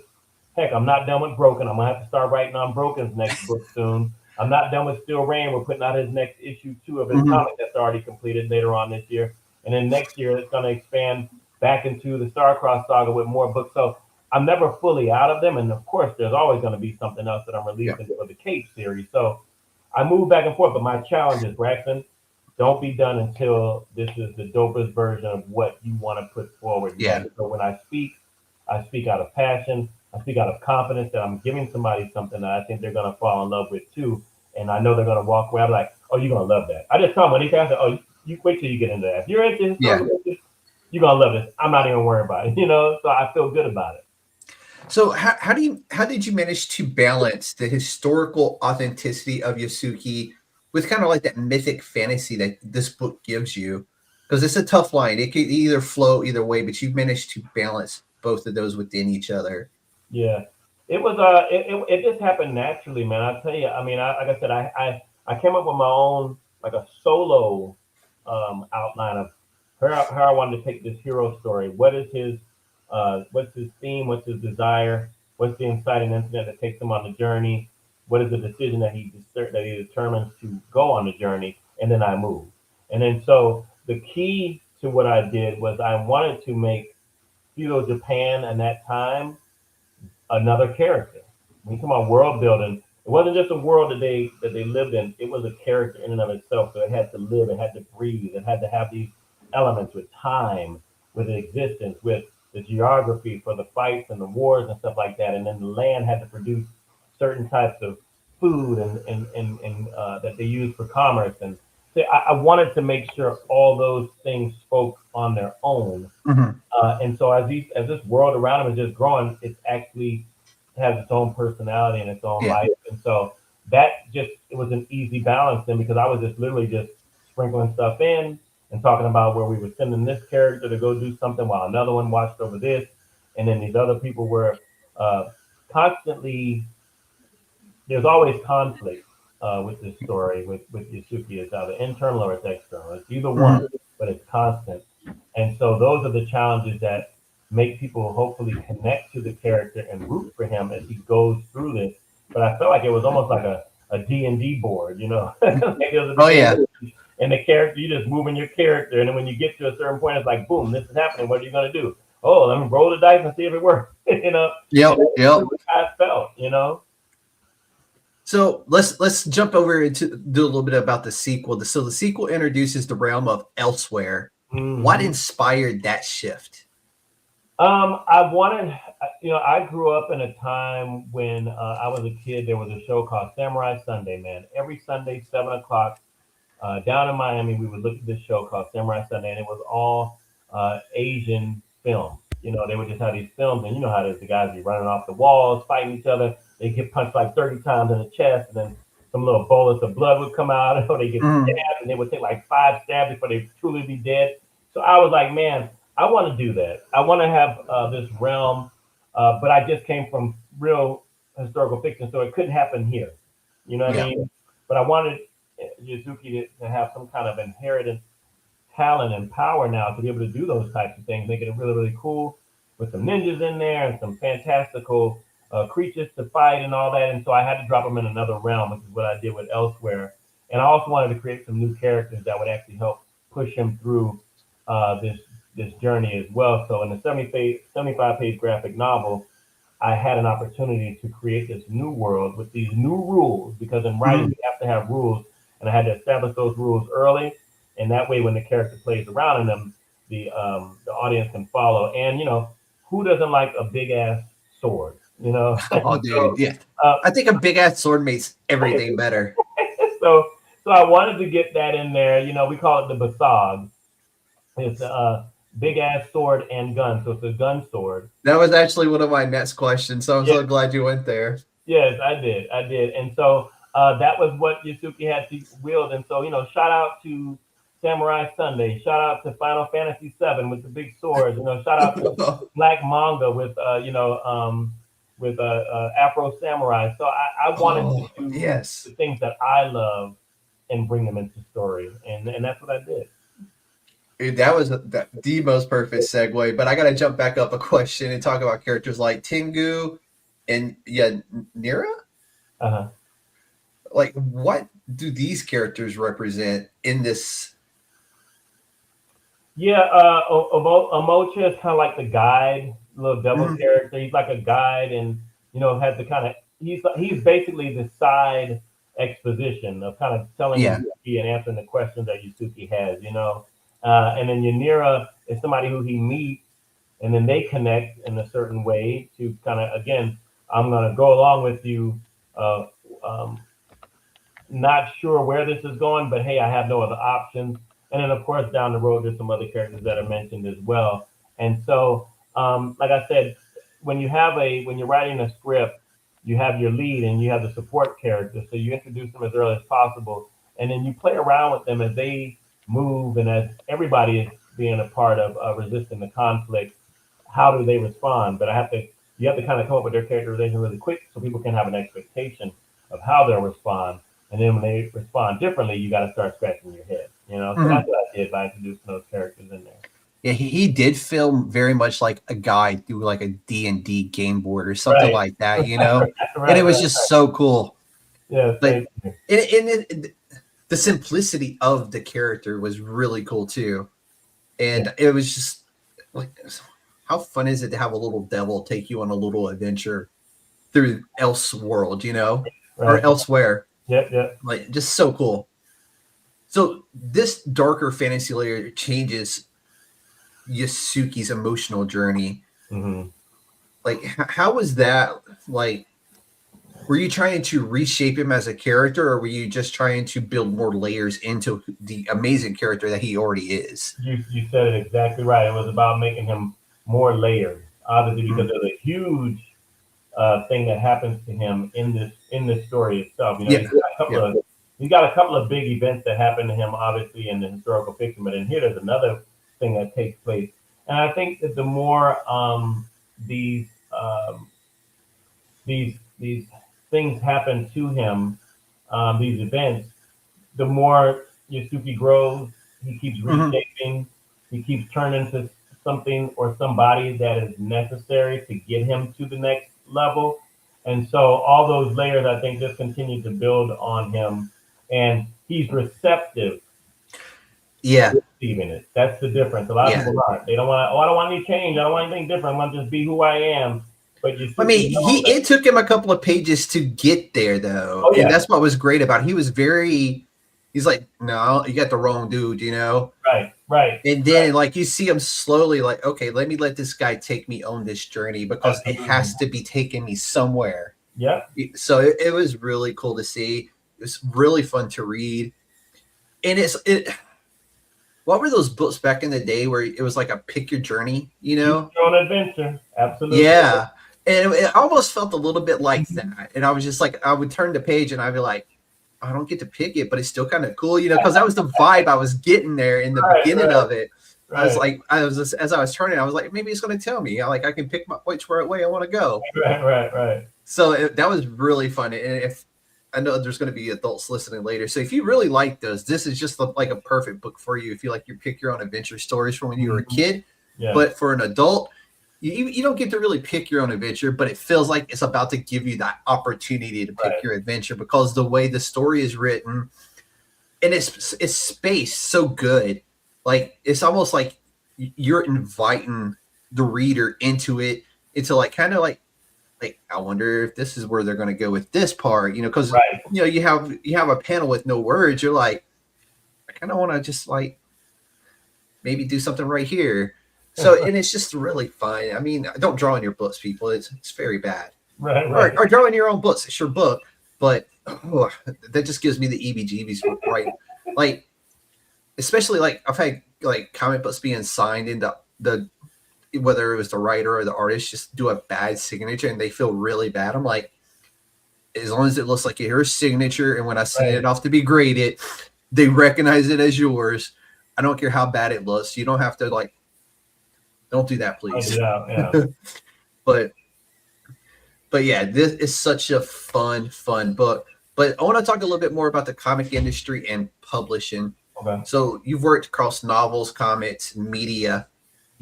heck, I'm not done with Broken. I'm gonna have to start writing on Broken's next book soon. I'm not done with Still Rain. We're putting out his next issue 2 of his comic that's already completed later on this year. And then next year it's gonna expand back into the Starcross saga with more books. So I'm never fully out of them. And of course, there's always gonna be something else that I'm releasing for the Cape series. So I move back and forth, but my challenge is, Braxton, don't be done until this is the dopest version of what you want to put forward. Yeah. So when I speak out of passion. I speak out of confidence that I'm giving somebody something that I think they're going to fall in love with too. And I know they're going to walk away. I'm like, oh, you're going to love that. I just tell them when they say, oh, you wait till you get into that. If you're into this, you're going to love this. I'm not even worried about it, you know? So I feel good about it. So how did you manage to balance the historical authenticity of Yasuke with kind of like that mythic fantasy that this book gives you? Because it's a tough line. It could either flow either way, but you managed to balance both of those within each other. Yeah, it was. It just happened naturally, man. I tell you. I mean, like I said, I came up with my own like a solo outline of how I wanted to take this hero story. What's his theme? What's his desire? What's the inciting incident that takes him on the journey? What is the decision that he determines to go on the journey? And then I move. And then so the key to what I did was I wanted to make feudal Japan in that time another character. When you talk about world building, it wasn't just a world that they lived in. It was a character in and of itself. So it had to live, it had to breathe, it had to have these elements with time, with existence, with the geography for the fights and the wars and stuff like that. And then the land had to produce certain types of food and that they used for commerce. And so I wanted to make sure all those things spoke on their own. And so as this world around him is just growing, it's actually has its own personality and its own life. And so it was an easy balance then because I was just literally just sprinkling stuff in and talking about where we were sending this character to go do something while another one watched over this. And then these other people were constantly, there's always conflict with this story with Yasuke. It's either internal or it's external. It's either one, but it's constant. And so those are the challenges that make people hopefully connect to the character and root for him as he goes through this. But I felt like it was almost like a D&D board, you know? And the character, you just moving your character. And then when you get to a certain point, it's like, boom, this is happening. What are you going to do? Oh, let me roll the dice and see if it works, you know? Yep. How I felt, you know? So let's jump over into do a little bit about the sequel. So the sequel introduces the realm of elsewhere. What inspired that shift? I wanted, you know, I grew up in a time when I was a kid. There was a show called Samurai Sunday, man. Every Sunday, 7 o'clock, down in Miami, we would look at this show called Samurai Sunday, and it was all Asian films. You know, they would just have these films, and you know how it is. The guys be running off the walls, fighting each other. They get punched like 30 times in the chest, and then some little bolus of blood would come out, or they get stabbed, and they would take like 5 stabs before they truly be dead. So I was like, man, I want to do that. I want to have this realm, but I just came from real historical fiction, so it couldn't happen here. You know what I mean? But I wanted Yasuke to have some kind of inherited talent and power now to be able to do those types of things, making it really, really cool with some ninjas in there and some fantastical creatures to fight and all that. And so I had to drop them in another realm, which is what I did with Elsewhere. And I also wanted to create some new characters that would actually help push him through this journey as well. So in the 75-page graphic novel, I had an opportunity to create this new world with these new rules, because in writing, you have to have rules. And I had to establish those rules early. And that way, when the character plays around in them, the audience can follow. And, you know, who doesn't like a big ass sword? You know? Oh, dude, yeah. I think a big ass sword makes everything better. So I wanted to get that in there. You know, we call it the basag. It's a big ass sword and gun. So it's a gun sword. That was actually one of my next questions. So I'm so glad you went there. Yes, I did. And so that was what Yasuke had to wield. And so, you know, shout out to Samurai Sunday. Shout out to Final Fantasy VII with the big swords. Shout out to Black Manga with Afro Samurai. So I wanted to do yes. the things that I love and bring them into story, and that's what I did. Dude, that was the most perfect segue. But I got to jump back up a question and talk about characters like Tengu and Nira. Uh-huh. Like, what do these characters represent in this? Yeah, Omocha is kind of like the guide, little devil character. He's like a guide, and has the kind of he's basically the side exposition of kind of telling Yasuke and answering the questions that Yasuke has. And then Yanira is somebody who he meets, and then they connect in a certain way to kind of, again, I'm going to go along with you. Not sure where this is going, but hey, I have no other options. And then, of course, down the road, there's some other characters that are mentioned as well. And so, like I said, when you're writing a script, you have your lead and you have the support characters. So you introduce them as early as possible, and then you play around with them as they move and as everybody is being a part of resisting the conflict. How do they respond? But you have to kind of come up with their characterization really quick so people can have an expectation of how they'll respond. And then when they respond differently, you got to start scratching your head. So that's what I did by introducing those characters in there. Yeah, he did film very much like a guide through like a D&D game board or something like that, Right, and it was just so cool. Yeah, like the simplicity of the character was really cool too, and it was just like, how fun is it to have a little devil take you on a little adventure through Elseworld, or elsewhere? Yep. Like, just so cool. So this darker fantasy layer changes Yasuke's emotional journey. Mm-hmm. Like, how was that? Like, were you trying to reshape him as a character, or were you just trying to build more layers into the amazing character that he already is? You said it exactly right. It was about making him more layered, obviously, because there's a huge thing that happens to him in this story itself. He's got a couple of big events that happen to him, obviously, in the historical fiction, but in here there's another thing that takes place. And I think that the more these things happen to him, these events, the more Yasuke grows. He keeps reshaping. He keeps turning to something or somebody that is necessary to get him to the next level. And so all those layers, I think, just continue to build on him. And he's receptive. Yeah. Receiving it. That's the difference. A lot of people aren't. They don't want to, I don't want any change. I don't want anything different. I want to just be who I am. But it took him a couple of pages to get there, though. Oh, yeah. And that's what was great about it. He's like, no, you got the wrong dude, Right. And then, like, you see him slowly, like, okay, let me let this guy take me on this journey because it has to be taking me somewhere. Yeah. So it was really cool to see. It was really fun to read. And what were those books back in the day where it was like a pick your journey, Your own adventure. Absolutely. Yeah. And it almost felt a little bit like that. And I was just like, I would turn the page and I'd be like, I don't get to pick it, but it's still kind of cool, because that was the vibe I was getting there in the beginning of it. Right. I was like, as I was turning, I was like, maybe it's going to tell me, I can pick which way I want to go. Right. So that was really fun. And if I know there's going to be adults listening later, so if you really like those, this is just like a perfect book for you. If you like, you pick your own adventure stories from when you were a kid, but for an adult, you don't get to really pick your own adventure, but it feels like it's about to give you that opportunity to pick your adventure because the way the story is written, and it's spaced so good. Like, it's almost like you're inviting the reader into it, into like kind of like I wonder if this is where they're going to go with this part, because you have a panel with no words. You're like, I kind of want to just like maybe do something right here. So, and it's just really fun. I mean, don't draw in your books, people. It's very bad. Right. Or draw in your own books. It's your book, but that just gives me the EBGBs. Right, like, especially like I've had like comic books being signed into the whether it was the writer or the artist just do a bad signature and they feel really bad. I'm like, as long as it looks like your signature, and when I send it off to be graded, they recognize it as yours. I don't care how bad it looks. You don't have to like. Don't do that, please. Yeah. But yeah, this is such a fun book. But I want to talk a little bit more about the comic industry and publishing. Okay. So you've worked across novels, comics, media.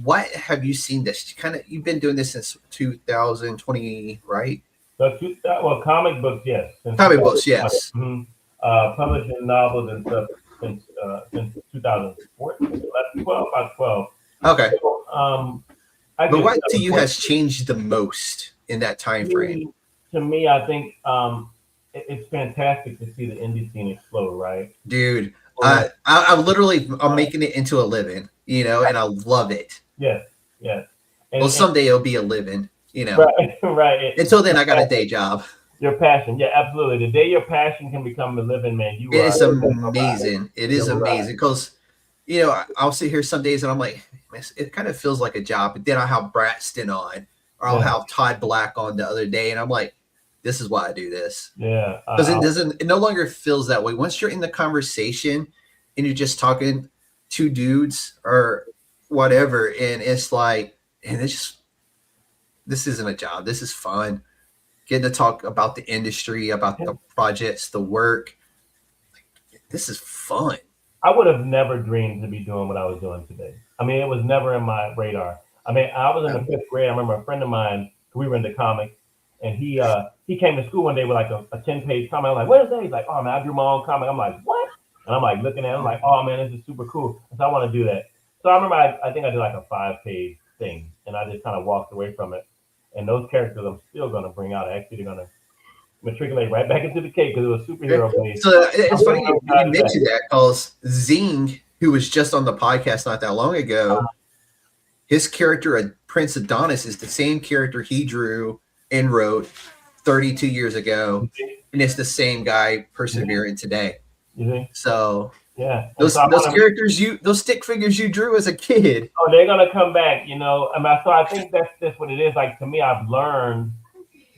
What have you seen this? You've been doing this since 2020, right? So, comic books, yes. Comic books, yes. Mm-hmm. Publishing novels and stuff since 2014, about 12. Okay. So, but what to you has changed the most in that time frame? To me, I think it's fantastic to see the indie scene explode, right? Dude, I'm making it into a living, and I love it. Yes. Well, someday it'll be a living, Right. Until then, I got a day job. Your passion, yeah, absolutely. The day your passion can become a living, man, it's amazing. It is amazing because, I'll sit here some days and I'm like, it kind of feels like a job. But then I'll have Braxton on, or I'll have Todd Black on the other day, and I'm like, this is why I do this. Yeah, because it no longer feels that way. Once you're in the conversation and you're just talking to dudes or whatever, and it's like, and this isn't a job. This is fun. Getting to talk about the industry, about the projects, the work. This is fun. I would have never dreamed to be doing what I was doing today. I mean, it was never in my radar. I mean, I was in the 5th grade. I remember a friend of mine, we were into comics, and he came to school one day with like a 10-page comic. I'm like, what is that? He's like, oh man, I drew my own comic. I'm like, what? And I'm like looking at it, I'm like, oh man, this is super cool. So I want to do that. So I remember I think I did like a 5-page thing, and I just kind of walked away from it. And those characters I'm still going to bring out. Actually, they're going to matriculate right back into the cake because it was superhero based. So it's funny you mentioned that because Zing, who was just on the podcast not that long ago, his character, Prince Adonis, is the same character he drew and wrote 32 years ago. And it's the same guy persevering today. So yeah, those characters those stick figures you drew as a kid. Oh, they're gonna come back, so I think that's what it is. Like to me, I've learned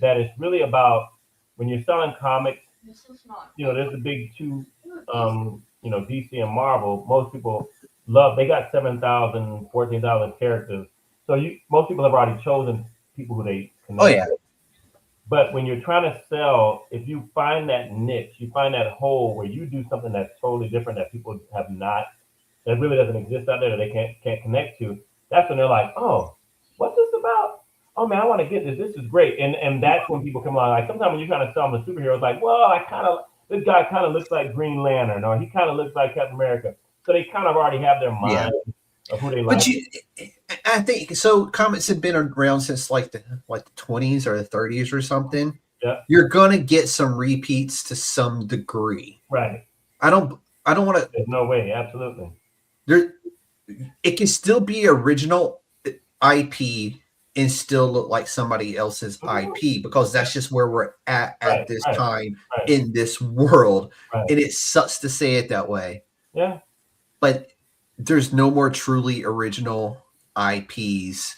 that it's really about when you're selling comics, there's the big two, DC and Marvel. Most people they got 7,000, 14,000 characters. So most people have already chosen people who they connect. Oh yeah. But when you're trying to sell, if you find that niche, you find that hole where you do something that's totally different that people have not, that really doesn't exist out there that they can't connect to, that's when they're like, oh, what's this about? Oh man, I want to get this. This is great. And that's when people come along. Like sometimes when you're trying to sell them a superhero, it's like, well, this guy kind of looks like Green Lantern, or he kind of looks like Captain America. So they kind of already have their mind of who they like. But I think so. Comics have been around since like the 20s or the 30s or something. Yeah, you're gonna get some repeats to some degree. Right. I don't want to. There's no way. Absolutely. It can still be original IP and still look like somebody else's IP because that's just where we're at this time in this world, and it sucks to say it that way. Yeah. But there's no more truly original IPs,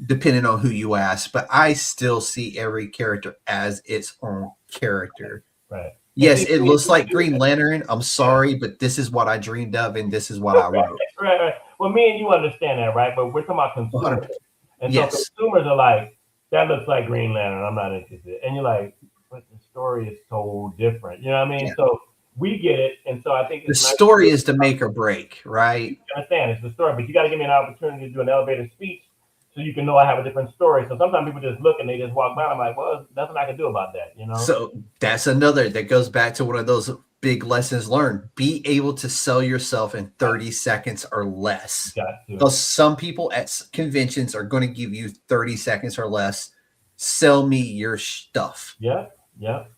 depending on who you ask. But I still see every character as its own character. Right. Yes, it looks like Green Lantern. I'm sorry, but this is what I dreamed of, and this is what I wrote. Right. Well, me and you understand that, right? But we're talking about consumers. And so consumers are like, that looks like Green Lantern. I'm not interested. And you're like, but the story is so different. You know what I mean? Yeah. So we get it, and so I think the story is the make or break, right? You understand, it's the story, but you got to give me an opportunity to do an elevator speech so you can know I have a different story. So sometimes people just look and they just walk by. I'm like, well, there's nothing I can do about that, So that's another that goes back to one of those big lessons learned. Be able to sell yourself in 30 seconds or less. Because some people at conventions are going to give you 30 seconds or less. Sell me your stuff. Yeah.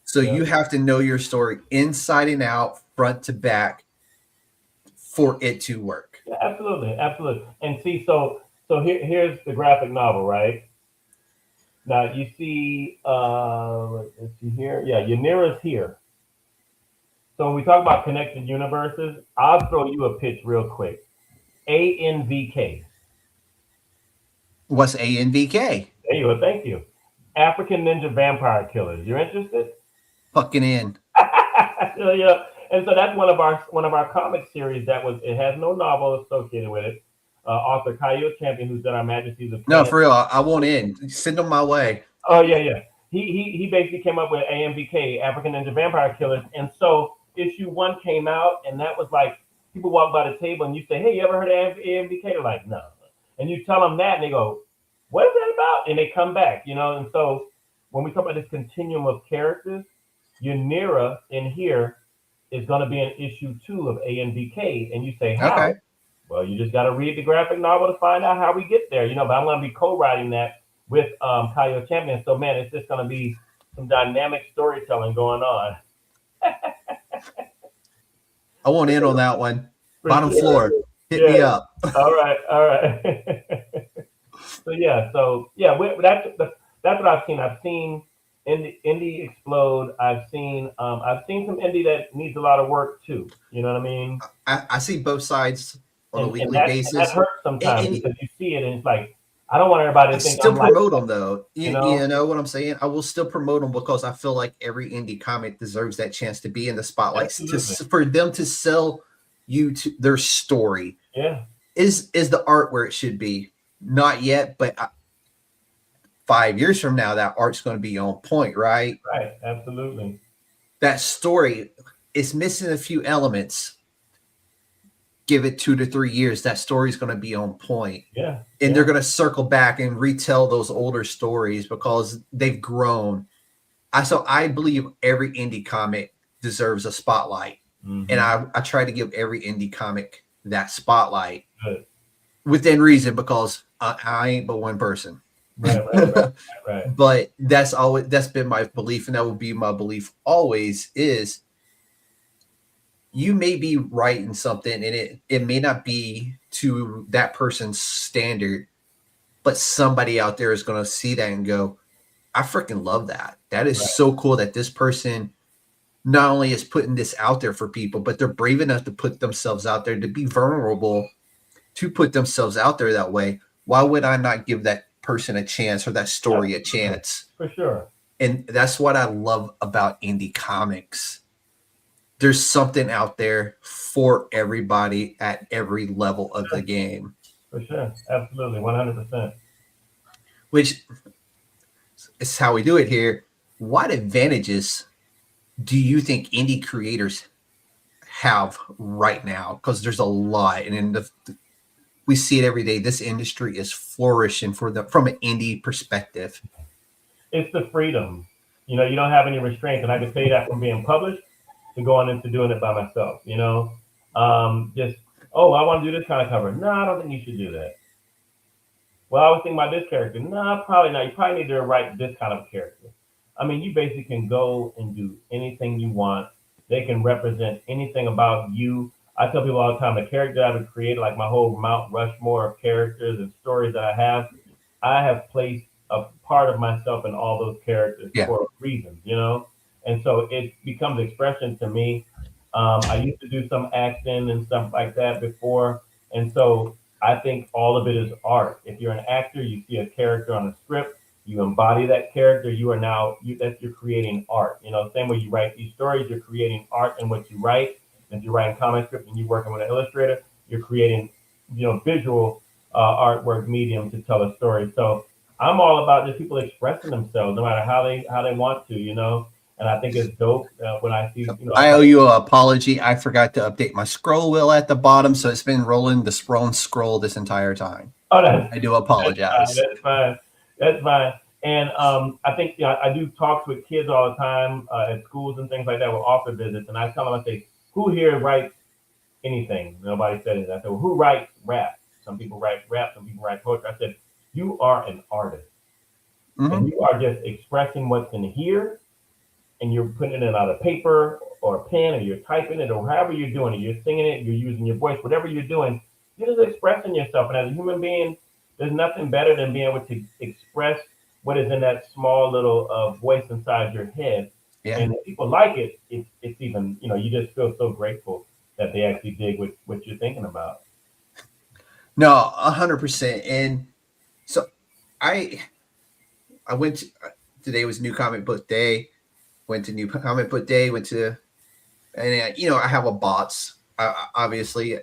So you have to know your story inside and out, front to back, for it to work. Yeah, absolutely. And see, so here's the graphic novel, right? Now you see, let's see here. Yeah, Yanira's here. So when we talk about connected universes, I'll throw you a pitch real quick. ANVK. What's ANVK? There you go. Thank you. African Ninja Vampire Killers. You're interested? Fucking in. Yeah. And so that's one of our comic series that was it has no novel associated with it. Author Kaio Champion, who's done Our Majesties of No, Cain. for real. I want in. Send them my way. Oh yeah. He basically came up with AMVK, African Ninja Vampire Killers, and so issue 1 came out, and that was like people walk by the table and you say, "Hey, you ever heard of AMVK?" They're like, "No," and you tell them that, and they go, "What is that about?" And they come back, you know. And so when we talk about this continuum of characters, Yanira in here is going to be in issue 2 of AMVK, and you say, "How?" Okay. Well, you just got to read the graphic novel to find out how we get there, you know. But I'm going to be co-writing that with Kaio Champion. So, man, it's just going to be some dynamic storytelling going on. I want in on that one. For Bottom sure. floor. Hit me up. All right. So that's what I've seen. I've seen indie explode. I've seen some indie that needs a lot of work too. You know what I mean? I see both sides on a weekly basis. And that hurts sometimes because you see it and it's like, I don't want everybody to think still I'm promote like, them though. You know what I'm saying? I will still promote them because I feel like every indie comic deserves that chance to be in the spotlight, for them to sell you to their story. Yeah. Is the art where it should be? Not yet, but 5 years from now, that art's going to be on point, right? Right. Absolutely. That story is missing a few elements. Give it 2 to 3 years, that story's going to be on point. Yeah. And they're going to circle back and retell those older stories because they've grown. So I believe every indie comic deserves a spotlight. Mm-hmm. And I try to give every indie comic that spotlight. Good. Within reason, because I ain't but one person. Right. But that's been my belief, and that will be my belief always is you may be writing something and it may not be to that person's standard, but somebody out there is going to see that and go, I freaking love that. That is so cool that this person not only is putting this out there for people, but they're brave enough to put themselves out there, to be vulnerable, to put themselves out there that way. Why would I not give that person a chance or that story a chance? For sure. And that's what I love about indie comics. There's something out there for everybody at every level of the game. For sure. Absolutely. 100%. Which is how we do it here. What advantages do you think indie creators have right now? Because there's a lot. And we see it every day. This industry is flourishing from an indie perspective. It's the freedom. You know, you don't have any restraints. And I can say that from being published to going into doing it by myself, you know, I want to do this kind of cover. No, I don't think you should do that. Well, I was thinking about this character. No, probably not. You probably need to write this kind of character. I mean, you basically can go and do anything you want. They can represent anything about you. I tell people all the time, the character I would create, like my whole Mount Rushmore of characters and stories that I have placed a part of myself in all those characters for reasons, you know? And so it becomes expression to me. I used to do some acting and stuff like that before. And so I think all of it is art. If you're an actor, you see a character on a script, you embody that character, you're creating art. You know, same way you write these stories, you're creating art in what you write. If you're writing comic script and you're working with an illustrator, you're creating, visual artwork medium to tell a story. So I'm all about just people expressing themselves no matter how they want to, you know. And I think it's dope when I see, I owe you an apology. I forgot to update my scroll wheel at the bottom, so it's been rolling the scroll this entire time. Oh, I do apologize. That's fine. And I think I do talks with kids all the time at schools and things like that with author visits, and I tell them, I say, who here writes anything? Nobody said it. I said, well, who writes rap? Some people write rap, some people write poetry. I said, you are an artist, and you are just expressing what's in here. And you're putting it on a paper or a pen, or you're typing it, or however you're doing it. You're singing it, you're using your voice, whatever you're doing, you're just expressing yourself. And as a human being, there's nothing better than being able to express what is in that small little voice inside your head. Yeah. And if people like it, it's even, you just feel so grateful that they actually dig what you're thinking about. No, 100%. And so I went today was New Comic Book Day. Went to New Comic Book Day, went to And I have a bots. Obviously,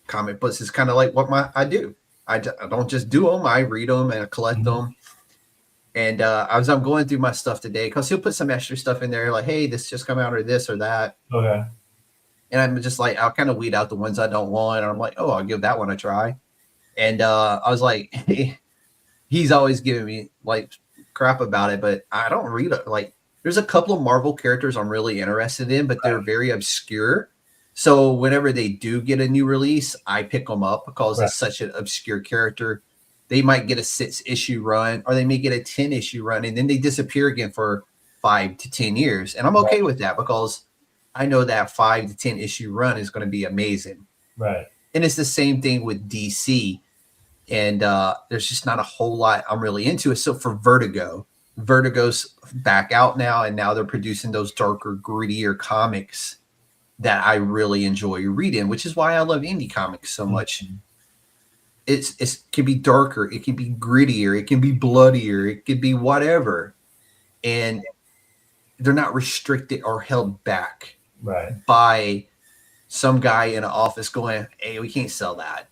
comic books is kind of like what I do. I don't just do them. I read them and I collect them. And as I'm going through my stuff today, because he'll put some extra stuff in there, like, hey, this just come out or this or that. Okay. And I'm just like, I'll kind of weed out the ones I don't want. And I'm like, oh, I'll give that one a try. And I was like, he's always giving me like crap about it, but I don't read it. Like, there's a couple of Marvel characters I'm really interested in, but they're very obscure. So whenever they do get a new release, I pick them up because it's such an obscure character. They might get a 6-issue run, or they may get a 10-issue run, and then they disappear again for 5 to 10 years. And I'm okay with that because I know that 5 to 10 issue run is going to be amazing. Right. And it's the same thing with DC. And there's just not a whole lot I'm really into it. So for Vertigo's back out now, and now they're producing those darker, grittier comics that I really enjoy reading, which is why I love indie comics so much. It can be darker, it can be grittier, it can be bloodier, it can be whatever, and they're not restricted or held back by some guy in an office going, hey, we can't sell that.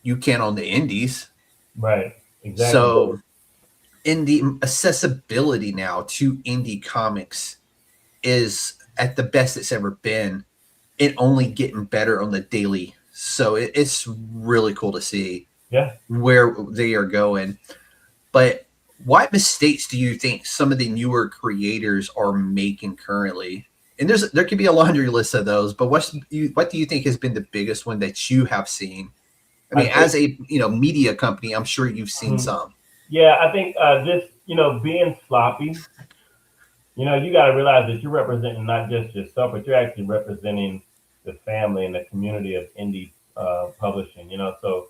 You can on the indies. Right. Exactly. So indie accessibility now to indie comics is at the best it's ever been, and only getting better on the daily. So it's really cool to see where they are going. But what mistakes do you think some of the newer creators are making currently? And there could be a laundry list of those, but what do you think has been the biggest one that you have seen? I mean, as a media company, I'm sure you've seen some. Yeah, I think just being sloppy. You got to realize that you're representing not just yourself, but you're actually representing the family and the community of indie publishing. So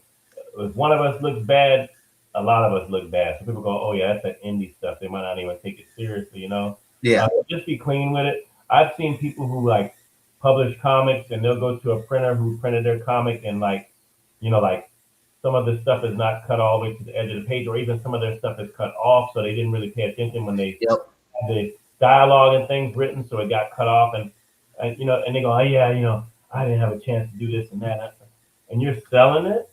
if one of us looks bad, a lot of us look bad. So people go, "Oh yeah, that's that indie stuff." They might not even take it seriously. Yeah. Just be clean with it. I've seen people who like publish comics and they'll go to a printer who printed their comic and like some of the stuff is not cut all the way to the edge of the page, or even some of their stuff is cut off, so they didn't really pay attention when they had the dialogue and things written, so it got cut off, and they go, oh yeah, I didn't have a chance to do this and that, and you're selling it.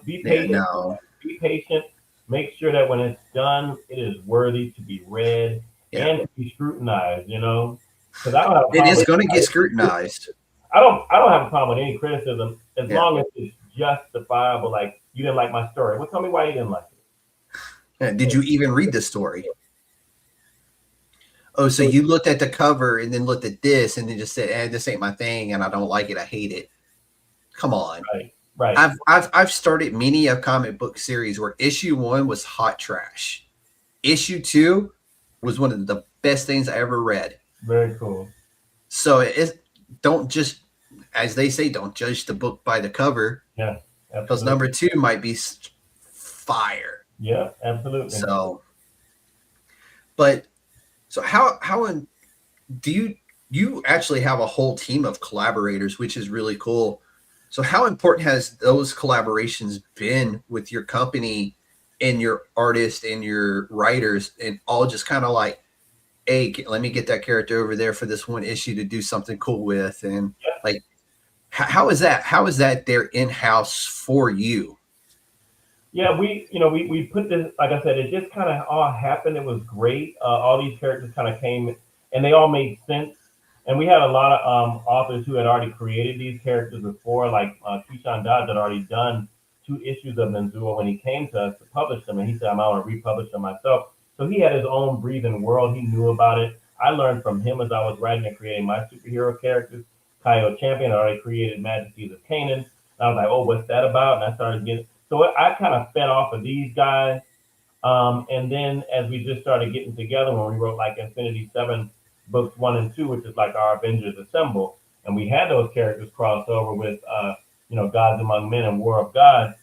Be patient. Yeah, no. Be patient. Make sure that when it's done, it is worthy to be read and to be scrutinized. Because I don't have. It is going to get scrutinized. I don't have a problem with any criticism as long as it's justifiable. Like, you didn't like my story. Well, tell me why you didn't like it. Did you even read the story? Oh, so you looked at the cover and then looked at this and then just said, this ain't my thing and I don't like it. I hate it. Come on. Right. I've started many a comic book series where issue 1 was hot trash. Issue 2 was one of the best things I ever read. Very cool. So don't just, as they say, don't judge the book by the cover. Yeah. Because number 2 might be fire. Yeah, absolutely. So how do you actually have a whole team of collaborators, which is really cool. So how important has those collaborations been with your company and your artists and your writers, and all just kind of like, hey, let me get that character over there for this one issue to do something cool with, and like, how is that there in-house for you? Yeah, we put this, like I said, it just kind of all happened. It was great. All these characters kind of came and they all made sense. And we had a lot of authors who had already created these characters before, like Keyshawn Dodge had already done 2 issues of Menzuo when he came to us to publish them. And he said, I want to republish them myself. So he had his own breathing world. He knew about it. I learned from him as I was writing and creating my superhero characters. Coyote Champion had already created Majesties of Canaan. And I was like, oh, what's that about? And I started getting, so I kind of fed off of these guys. And then as we just started getting together, when we wrote like Infinity 7 books 1 and 2, which is like our Avengers Assemble, and we had those characters cross over with, Gods Among Men and War of Gods,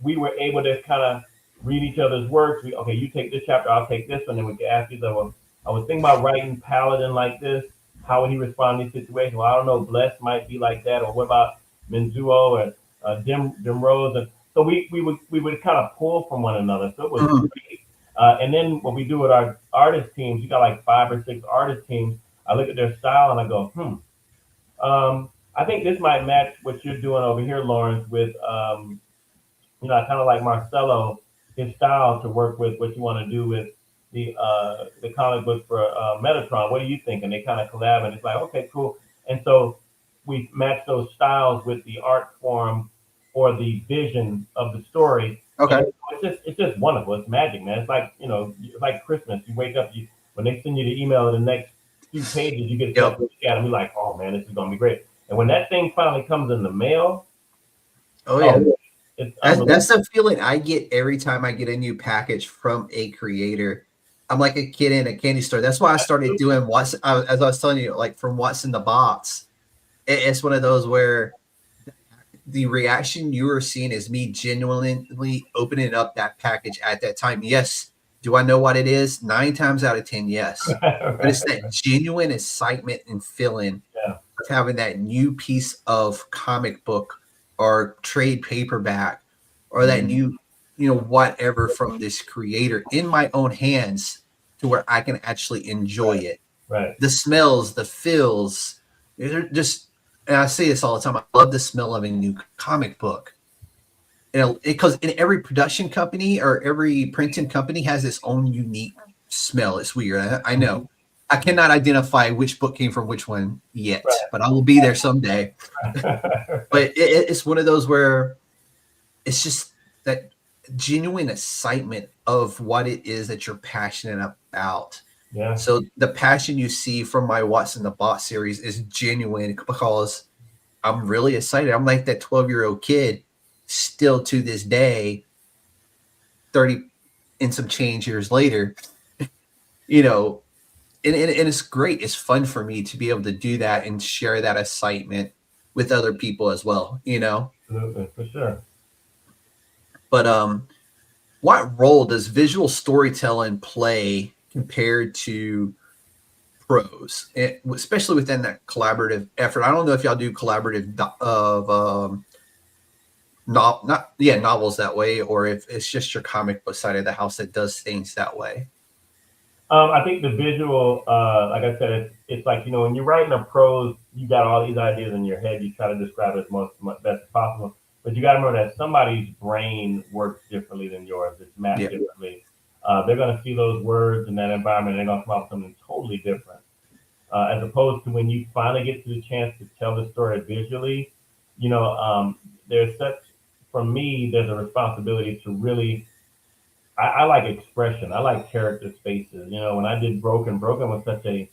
we were able to kind of read each other's works. Okay, you take this chapter, I'll take this one, and we could ask each other, I was thinking about writing Paladin like this. How would he respond to these situations? Well, I don't know, Bless might be like that, or what about Menzuo or Dim Rose? And so we would kind of pull from one another. So it was great. And then what we do with our artist teams, you got like 5 or 6 artist teams. I look at their style and I go, I think this might match what you're doing over here, Lawrence, with I kind of like Marcelo, his style to work with what you want to do with the comic book for Metatron. What do you think? And they kind of collab, and it's like, okay, cool. And so we match those styles with the art form or the vision of the story. Okay. And it's just wonderful. It's magic, man. It's like it's like Christmas. You wake up, when they send you the email in the next few pages, you get to look at them. You're like, oh man, this is gonna be great. And when that thing finally comes in the mail, Oh yeah. That's the the feeling I get every time I get a new package from a creator. I'm like a kid in a candy store. That's why I started doing as I was telling you, like from what's in the box. It's one of those where the reaction you were seeing is me genuinely opening up that package at that time. Yes. Do I know what it is? 9 times out of 10, yes. But it's that genuine excitement and feeling of having that new piece of comic book or trade paperback or that new, whatever from this creator in my own hands to where I can actually enjoy it. Right. The smells, the feels, they're just, and I say this all the time, I love the smell of a new comic book. Because in every production company or every printing company has its own unique smell. It's weird. I know. I cannot identify which book came from which one yet, but I will be there someday. But it's one of those where it's just that genuine excitement of what it is that you're passionate about. Yeah. So the passion you see from my What's in the Box series is genuine because I'm really excited. I'm like that 12-year-old kid still to this day, 30 and some change years later, and it's great. It's fun for me to be able to do that and share that excitement with other people as well, Absolutely, for sure. But what role does visual storytelling play compared to prose, especially within that collaborative effort? I don't know if y'all do collaborative of novels that way, or if it's just your comic book side of the house that does things that way. I think the visual, like I said, it's like, when you're writing a prose, you got all these ideas in your head. You try to describe it as best as possible. But you got to remember that somebody's brain works differently than yours. It's mapped differently. They're going to see those words in that environment, and they're going to come up with something totally different. As opposed to when you finally get to the chance to tell the story visually, there's for me, there's a responsibility to really, I like expression. I like character spaces. When I did Broken was such a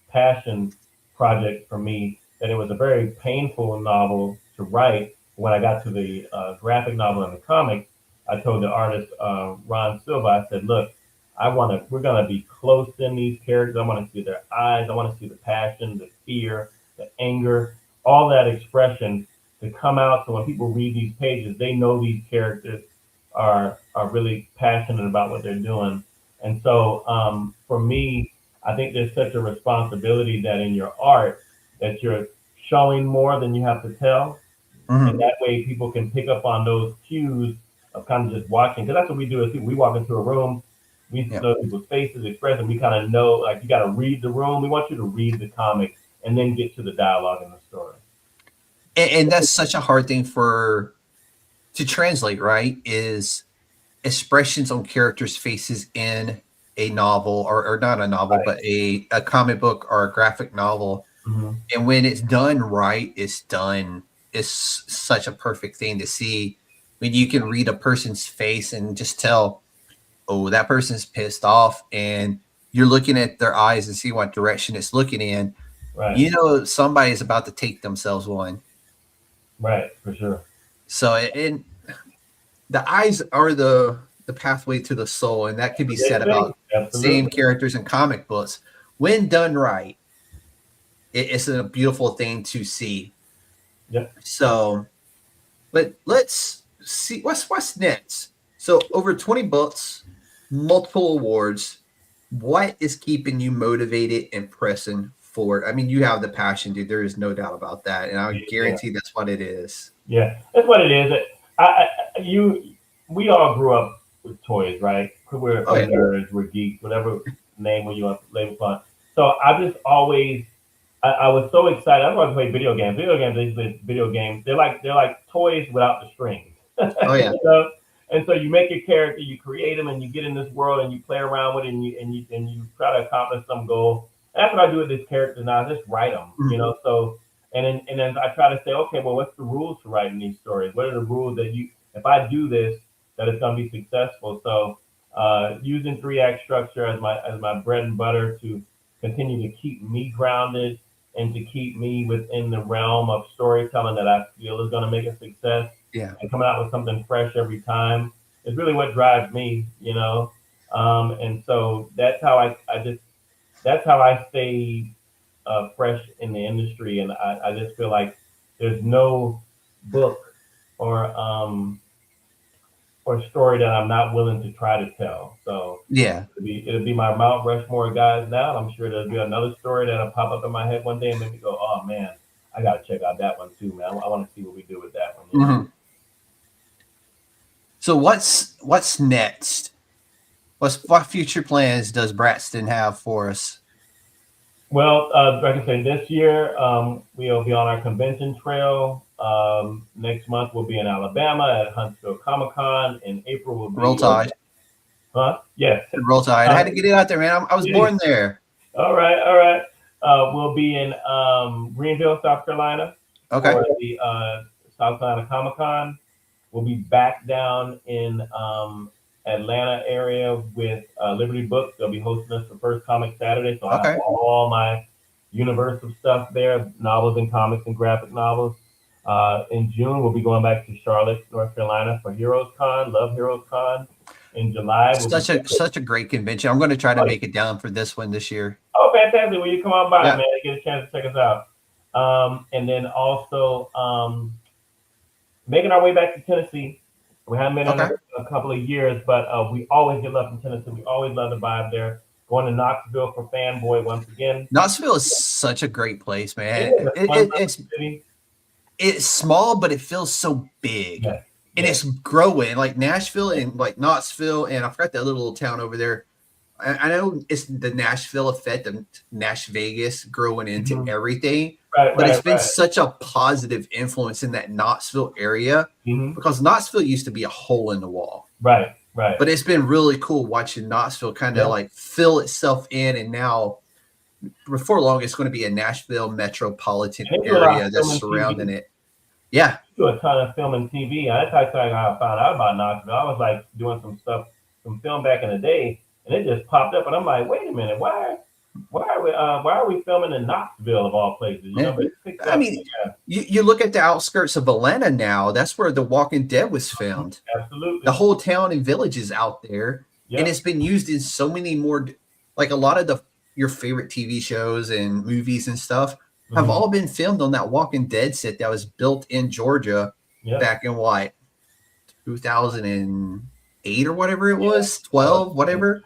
passion project for me that it was a very painful novel to write. When I got to the graphic novel and the comic, I told the artist, Ron Silva, I said, look, we're going to be close in these characters. I want to see their eyes. I want to see the passion, the fear, the anger, all that expression to come out. So when people read these pages, they know these characters are really passionate about what they're doing. And so for me, I think there's such a responsibility that in your art that you're showing more than you have to tell. Mm-hmm. And that way people can pick up on those cues of kind of just watching. Because that's what we do as people. We walk into a room, we know people's faces, expression. We kind of know, like, you got to read the room. We want you to read the comic and then get to the dialogue in the story. And that's such a hard thing to translate, right? Is expressions on characters' faces in a novel, or not a novel, but a comic book or a graphic novel. Mm-hmm. And when it's done right, it's such a perfect thing to see. When you can read a person's face and just tell, oh, that person's pissed off, and you're looking at their eyes and see what direction it's looking in. Right. Somebody is about to take themselves one. Right, for sure. So, and the eyes are the pathway to the soul, and that can be said about same characters in comic books. When done right, it's a beautiful thing to see. Yep. So, but let's see what's next. So, over 20 books, multiple awards. What is keeping you motivated and pressing forward? I mean, you have the passion, dude. There is no doubt about that, and I guarantee that's what it is. Yeah, that's what it is. We all grew up with toys, right? We're nerds, we're geeks, whatever name you want to label on. So I just always, I was so excited. I wanted to play video games. Video games. They're like toys without the strings. Oh yeah. You know? And so you make your character, you create them, and you get in this world, and you play around with it, and you try to accomplish some goal. And that's what I do with this character now. I just write them, you know. So and then I try to say, okay, well, what's the rules to writing these stories? What are the rules that if I do this, that it's going to be successful? So using 3-act structure as my bread and butter to continue to keep me grounded and to keep me within the realm of storytelling that I feel is going to make a success. Yeah. And coming out with something fresh every time is really what drives me, you know. And so that's how that's how I stay fresh in the industry. And I just feel like there's no book or story that I'm not willing to try to tell. So Yeah. it'll be my Mount Rushmore guys now. I'm sure there'll be another story that'll pop up in my head one day and make me go, oh man, I gotta check out that one too, man. I want to see what we do with that one. You know? Mhm. So what's next? What future plans does Braxton have for us? Well, like I said, this year we'll be on our convention trail. Next month we'll be in Alabama at Huntsville Comic Con. In April we'll be Roll Tide. Huh? Yes. Roll Tide. I had to get it out there, man. I was born there. All right, all right. We'll be in Greenville, South Carolina. Okay. For the South Carolina Comic Con. We'll be back down in Atlanta area with Liberty Books. They'll be hosting us for First Comic Saturday. So I Okay. have all my Universal stuff there, novels and comics and graphic novels. In June, we'll be going back to Charlotte, North Carolina for Heroes Con. Love Heroes Con. In July, Such a great convention. I'm going to try to make it down for this one this year. Oh, fantastic. Well, you come on by, Yeah. man, and get a chance to check us out. And then also making our way back to Tennessee. We haven't been in a couple of years, but we always get love from Tennessee. We always love the vibe there. Going to Knoxville for Fanboy once again. Knoxville is such a great place, man. It's small, but it feels so big. Yes. And it's growing, like Nashville and like Knoxville, and I forgot that little town over there. I know it's the Nashville effect of Nash Vegas growing into everything, but it's been such a positive influence in that Knoxville area because Knoxville used to be a hole in the wall. Right. But it's been really cool watching Knoxville kind of like fill itself in, and now before long, it's going to be a Nashville metropolitan area that's surrounding it. Yeah. Do a ton of film and TV. That's how I found out about Knoxville. I was like doing some film back in the day, and it just popped up, and I'm like, wait a minute, why are we filming in Knoxville of all places? You know, I mean, you look at the outskirts of Atlanta now. That's where The Walking Dead was filmed. Absolutely. The whole town and village is out there, and it's been used in so many more. Like a lot of your favorite TV shows and movies and stuff have all been filmed on that Walking Dead set that was built in Georgia back in 2008 or whatever it was, 12, whatever.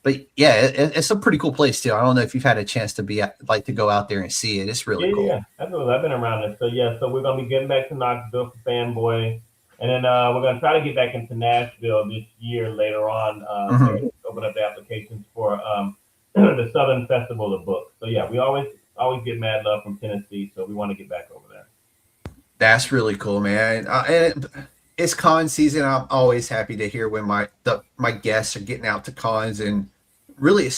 But yeah, it's a pretty cool place too. I don't know if you've had a chance to to go out there and see it. It's really cool. Yeah, absolutely. I've been around it. So we're gonna be getting back to Knoxville for Fanboy, and then we're gonna try to get back into Nashville this year later on. Open up the applications for the Southern Festival of Books. So yeah, we always get mad love from Tennessee, so we want to get back over there. That's really cool, man. And it's con season. I'm always happy to hear when my guests are getting out to cons and really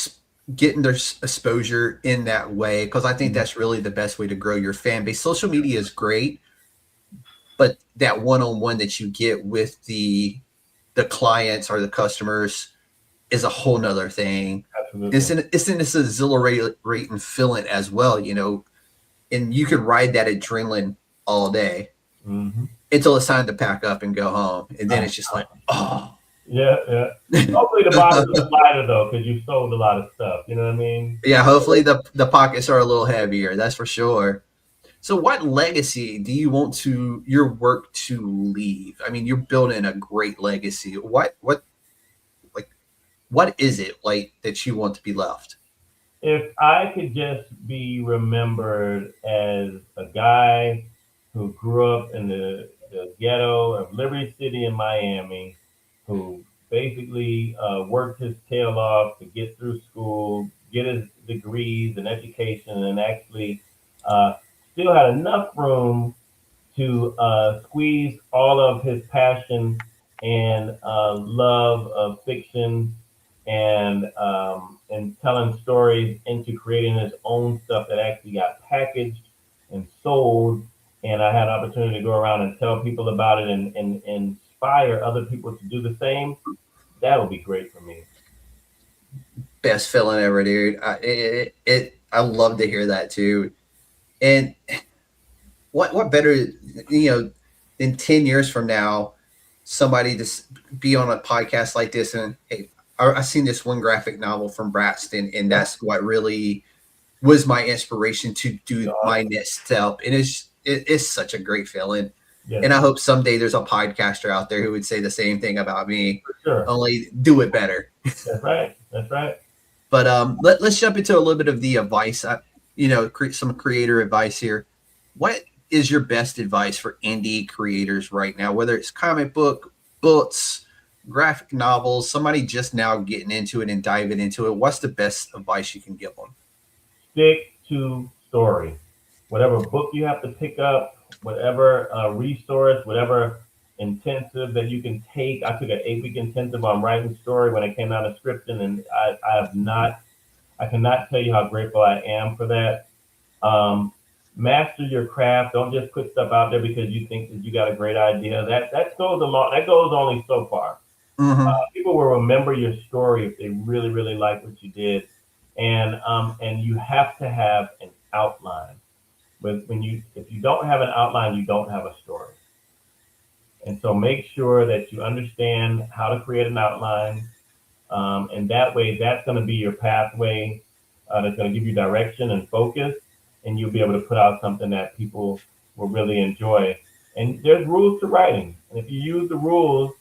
getting their exposure in that way, because I think that's really the best way to grow your fan base. Social media is great, but that one-on-one that you get with the clients or the customers is a whole nother thing. Absolutely. It's in this exhilarating feeling as well, you know, and you can ride that adrenaline all day until it's time to pack up and go home, and then it's just like, oh. Yeah. Hopefully the box is lighter though, because you sold a lot of stuff. You know what I mean? Yeah. Hopefully the pockets are a little heavier. That's for sure. So, what legacy do you want your work to leave? I mean, you're building a great legacy. What is it like that you want to be left? If I could just be remembered as a guy who grew up in the ghetto of Liberty City in Miami, who basically worked his tail off to get through school, get his degrees and education, and actually still had enough room to squeeze all of his passion and love of fiction and telling stories into creating his own stuff that actually got packaged and sold. And I had opportunity to go around and tell people about it and inspire other people to do the same. That would be great for me. Best feeling ever, dude. I love to hear that too. And what better, than 10 years from now, somebody to be on a podcast like this and, hey, I seen this one graphic novel from Braxton, and that's what really was my inspiration to do my next step. And it's such a great feeling. Yes. And I hope someday there's a podcaster out there who would say the same thing about me, For sure. only do it better. That's right. That's right. But let's jump into a little bit of the advice, some creator advice here. What is your best advice for indie creators right now, whether it's comic books, graphic novels, somebody just now getting into it and diving into it? What's the best advice you can give them? Stick to story. Whatever book you have to pick up, whatever resource, whatever intensive that you can take. I took an 8-week intensive on writing story when it came out of scripting, and I cannot tell you how grateful I am for that. Master your craft. Don't just put stuff out there because you think that you got a great idea. That goes only so far. Mm-hmm. People will remember your story if they really, really like what you did, and you have to have an outline. But if you don't have an outline, you don't have a story. And so make sure that you understand how to create an outline, and that way, that's going to be your pathway. That's going to give you direction and focus, and you'll be able to put out something that people will really enjoy. And there's rules to writing, and if you use the rules,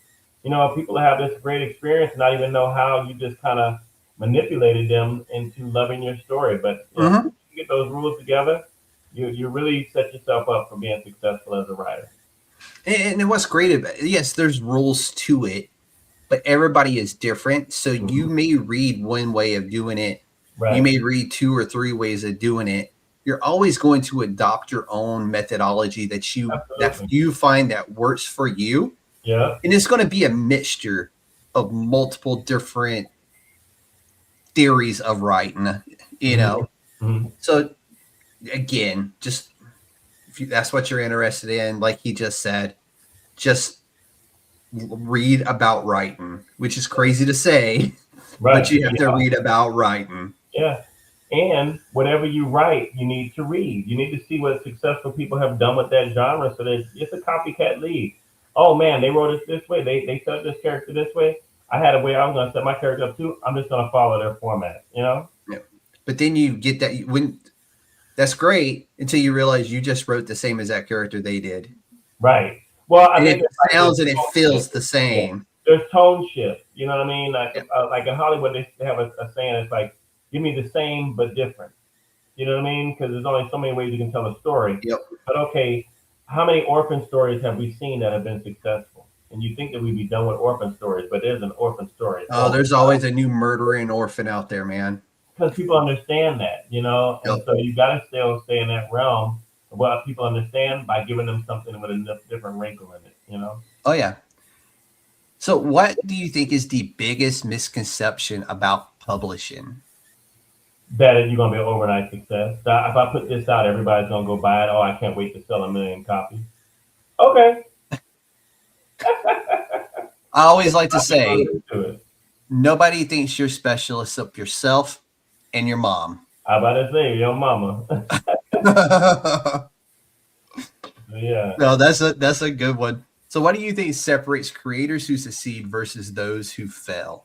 people have this great experience and not even know how you just kind of manipulated them into loving your story. But if you get those rules together, you really set yourself up for being successful as a writer. And what's great about it, yes, there's rules to it, but everybody is different. So you may read one way of doing it. Right. You may read 2 or 3 ways of doing it. You're always going to adopt your own methodology that you find that works for you. Yeah. And it's going to be a mixture of multiple different theories of writing, Mm-hmm. So again, just if that's what you're interested in, like he just said, just read about writing, which is crazy to say, Right. but you have to read about writing. Yeah. And whatever you write, you need to read. You need to see what successful people have done with that genre, so that it's a copycat lead. Oh man, they wrote it this way. They set this character this way. I had a way I was going to set my character up too. I'm just going to follow their format, Yeah. But then you get that that's great until you realize you just wrote the same as that character they did. Right. Well, I think it sounds and it feels the same. There's tone shift. You know what I mean? Like in Hollywood, they have a saying. It's like, give me the same but different. You know what I mean? Because there's only so many ways you can tell a story. Yep. But okay, how many orphan stories have we seen that have been successful? And you think that we'd be done with orphan stories, but there's an orphan story. Oh, there's always a new murdering orphan out there, man. Because people understand that, and so you got to still stay in that realm of what people understand by giving them something with a different wrinkle in it, Oh, yeah. So what do you think is the biggest misconception about publishing? That you're going to be an overnight success. That if I put this out, everybody's going to go buy it. Oh, I can't wait to sell 1 million copies. Okay. I always like to say, nobody thinks you're special except yourself and your mom. How about to say your mama? Yeah. No, that's a good one. So what do you think separates creators who succeed versus those who fail?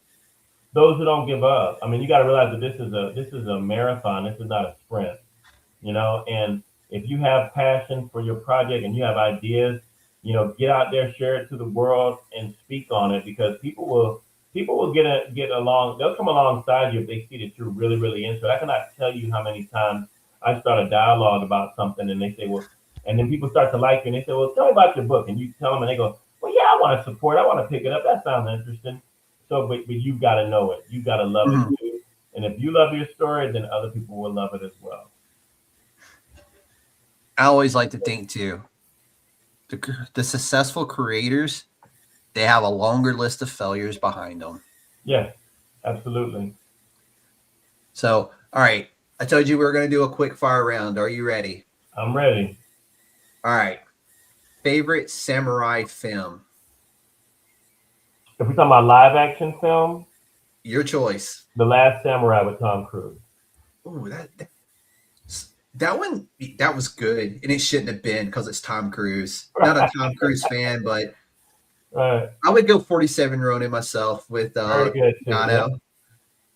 Those who don't give up. I mean, you got to realize that this is a marathon. This is not a sprint, and if you have passion for your project and you have ideas, get out there, share it to the world and speak on it, because people will get along. They'll come alongside you if they see that you're really, really into it. I cannot tell you how many times I start a dialogue about something and they say, well, and then people start to like you and they say, well, tell me about your book. And you tell them and they go, well, yeah, I want to support. I want to pick it up. That sounds interesting. So, but you've got to know it. You've got to love it too. And if you love your story, then other people will love it as well. I always like to think too, the successful creators, they have a longer list of failures behind them. Yes, absolutely. So, all right, I told you we were going to do a quick fire round. Are you ready? I'm ready. All right. Favorite samurai film? If we're talking about live action film, Your choice. The Last Samurai with Tom Cruise. Oh, that one, that was good, and it shouldn't have been because it's Tom Cruise. Not a Tom Cruise fan, but Right. I would go 47 Ronin myself with Very good too. Yano. Yeah.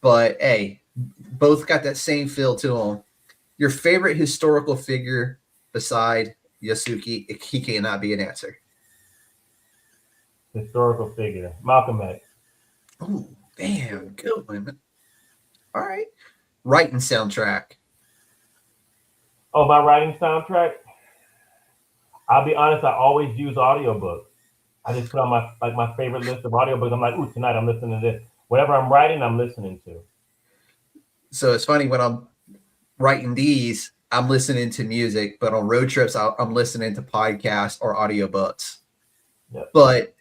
But hey, both got that same feel to them. Your favorite historical figure beside Yasuke, he cannot be an answer. Historical figure. Malcolm X. Oh, damn, good one. All right. Writing soundtrack. Oh, my writing soundtrack? I'll be honest, I always use audiobooks. I just put on my favorite list of audiobooks. I'm like, ooh, tonight I'm listening to this. Whatever I'm writing, I'm listening to. So it's funny when I'm writing these, I'm listening to music, but on road trips, I'm listening to podcasts or audiobooks. Yep. But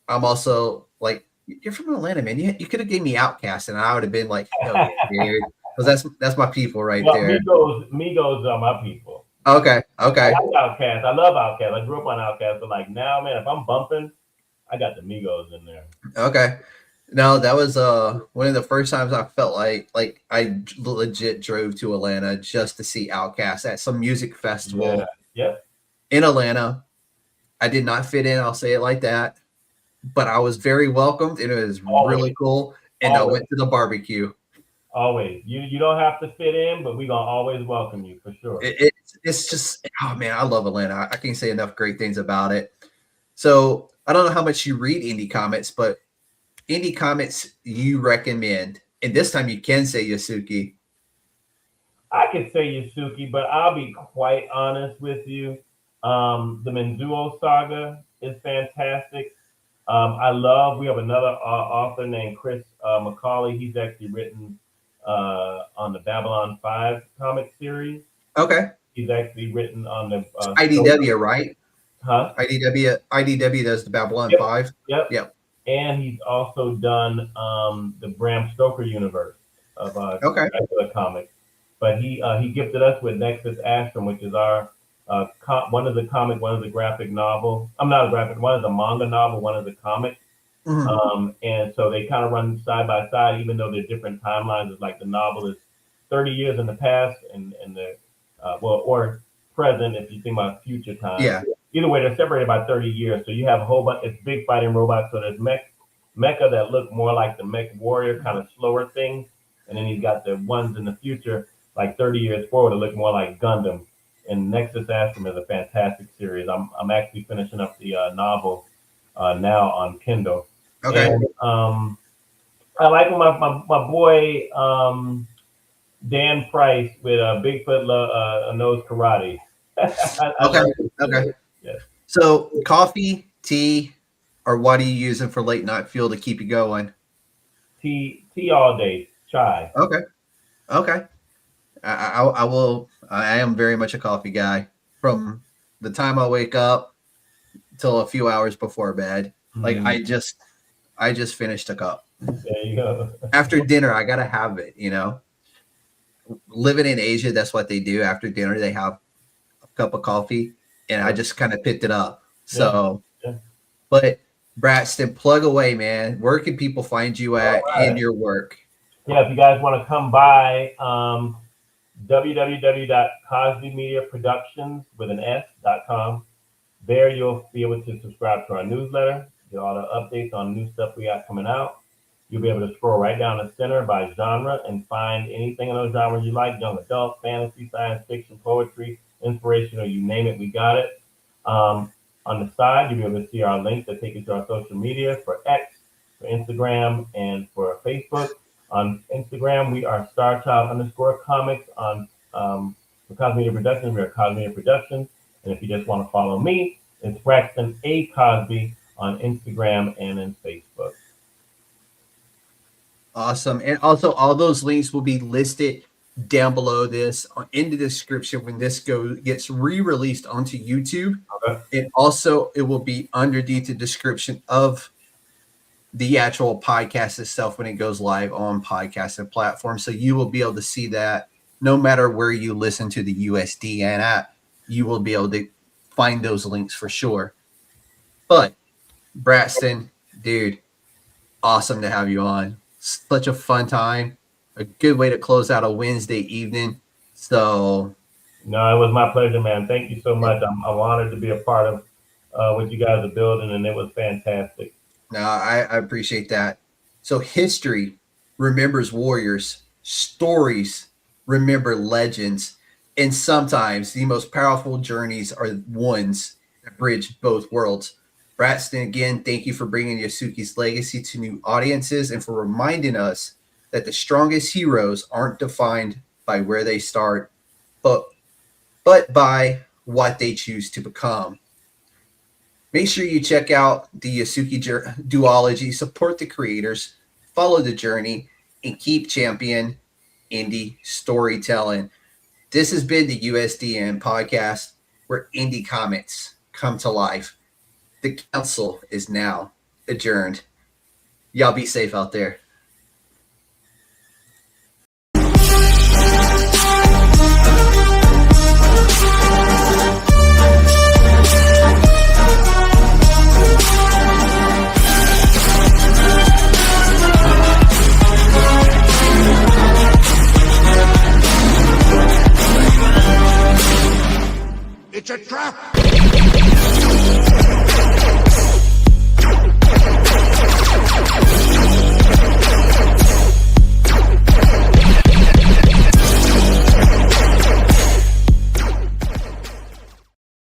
I'm also like, you're from Atlanta, man. You could have gave me Outcast, and I would have been like, hell yeah, dude. Because that's my people right there. Migos are my people. Okay. I like Outkast. I love Outkast. I grew up on Outkast, but like now, man, if I'm bumping, I got the Migos in there. Okay. No, that was one of the first times I felt like I legit drove to Atlanta just to see Outkast at some music festival. Yeah. In Atlanta. I did not fit in, I'll say it like that. But I was very welcomed, and it was really cool. And I went to the barbecue. Always. You don't have to fit in, but we're gonna always welcome you for sure. It's just, oh man, I love Atlanta. I can't say enough great things about it. So I don't know how much you read indie comics, but indie comics you recommend, and this time you can say Yasuke. I could say Yasuke, but I'll be quite honest with you. The Menzuo saga is fantastic. We have another author named Chris McCauley. He's actually written on the Babylon 5 comic series. Okay. He's actually written on the IDW, right? Huh? IDW does the Babylon 5. Yep. And he's also done the Bram Stoker universe of regular comics. But he gifted us with Nexus Astrum, which is our one is a comic, one is a graphic novel. I'm not a graphic, one is a manga novel, one is a comic. Mm-hmm. And so they kind of run side by side, even though they're different timelines. It's like the novel is 30 years in the past and the or present if you think about future time. Yeah. Either way, they're separated by 30 years. So you have a whole bunch. It's big fighting robots. So there's mecha that look more like the mech warrior, kind of slower things, and then he's got the ones in the future, like 30 years forward, that look more like Gundam. And Nexus Astrum is a fantastic series. I'm actually finishing up the novel now on Kindle. Okay. And, I like when my boy Dan Price with Bigfoot knows karate. Okay. Yeah. So coffee, tea, or what are you using for late night fuel to keep you going? Tea all day. Chai. Okay. I am very much a coffee guy from the time I wake up till a few hours before bed. Like I just finished a cup. There you go. After dinner, I gotta have it, Living in Asia, that's what they do. After dinner, they have a cup of coffee, and I just kind of picked it up. So, But Braxton, plug away, man. Where can people find you at in your work? Yeah, if you guys want to come by, www.cosbymediaproductions with an S.com. There you'll be able to subscribe to our newsletter, get all the updates on new stuff we got coming out. You'll be able to scroll right down the center by genre and find anything in those genres you like: young adult, fantasy, science fiction, poetry, inspirational, you name it, we got it. On the side, you'll be able to see our links that take you to our social media for X, for Instagram, and for Facebook. On Instagram, we are StarChild_comics. On for Cosby Media Productions, we are Cosby Media Productions. And if you just want to follow me, it's Braxton A. Cosby on Instagram and in Facebook. Awesome. And also, all those links will be listed down below this in the description when this gets re-released onto YouTube. Okay. And also, it will be underneath the description of the actual podcast itself when it goes live on podcasting platforms. So you will be able to see that no matter where you listen to the USDN app, you will be able to find those links for sure. But Braxton, dude, awesome to have you on. Such a fun time. A good way to close out a Wednesday evening. So No, it was my pleasure, man. Thank you so much. I'm honored to be a part of what you guys are building, and it was fantastic. no, I appreciate that. So history remembers warriors, stories remember legends, and sometimes the most powerful journeys are ones that bridge both worlds. Braxton, again, thank you for bringing Yasuke's legacy to new audiences and for reminding us that the strongest heroes aren't defined by where they start, but by what they choose to become. Make sure you check out the Yasuke Duology, support the creators, follow the journey, and keep champion indie storytelling. This has been the USDN podcast where indie comics come to life. The council is now adjourned. Y'all be safe out there.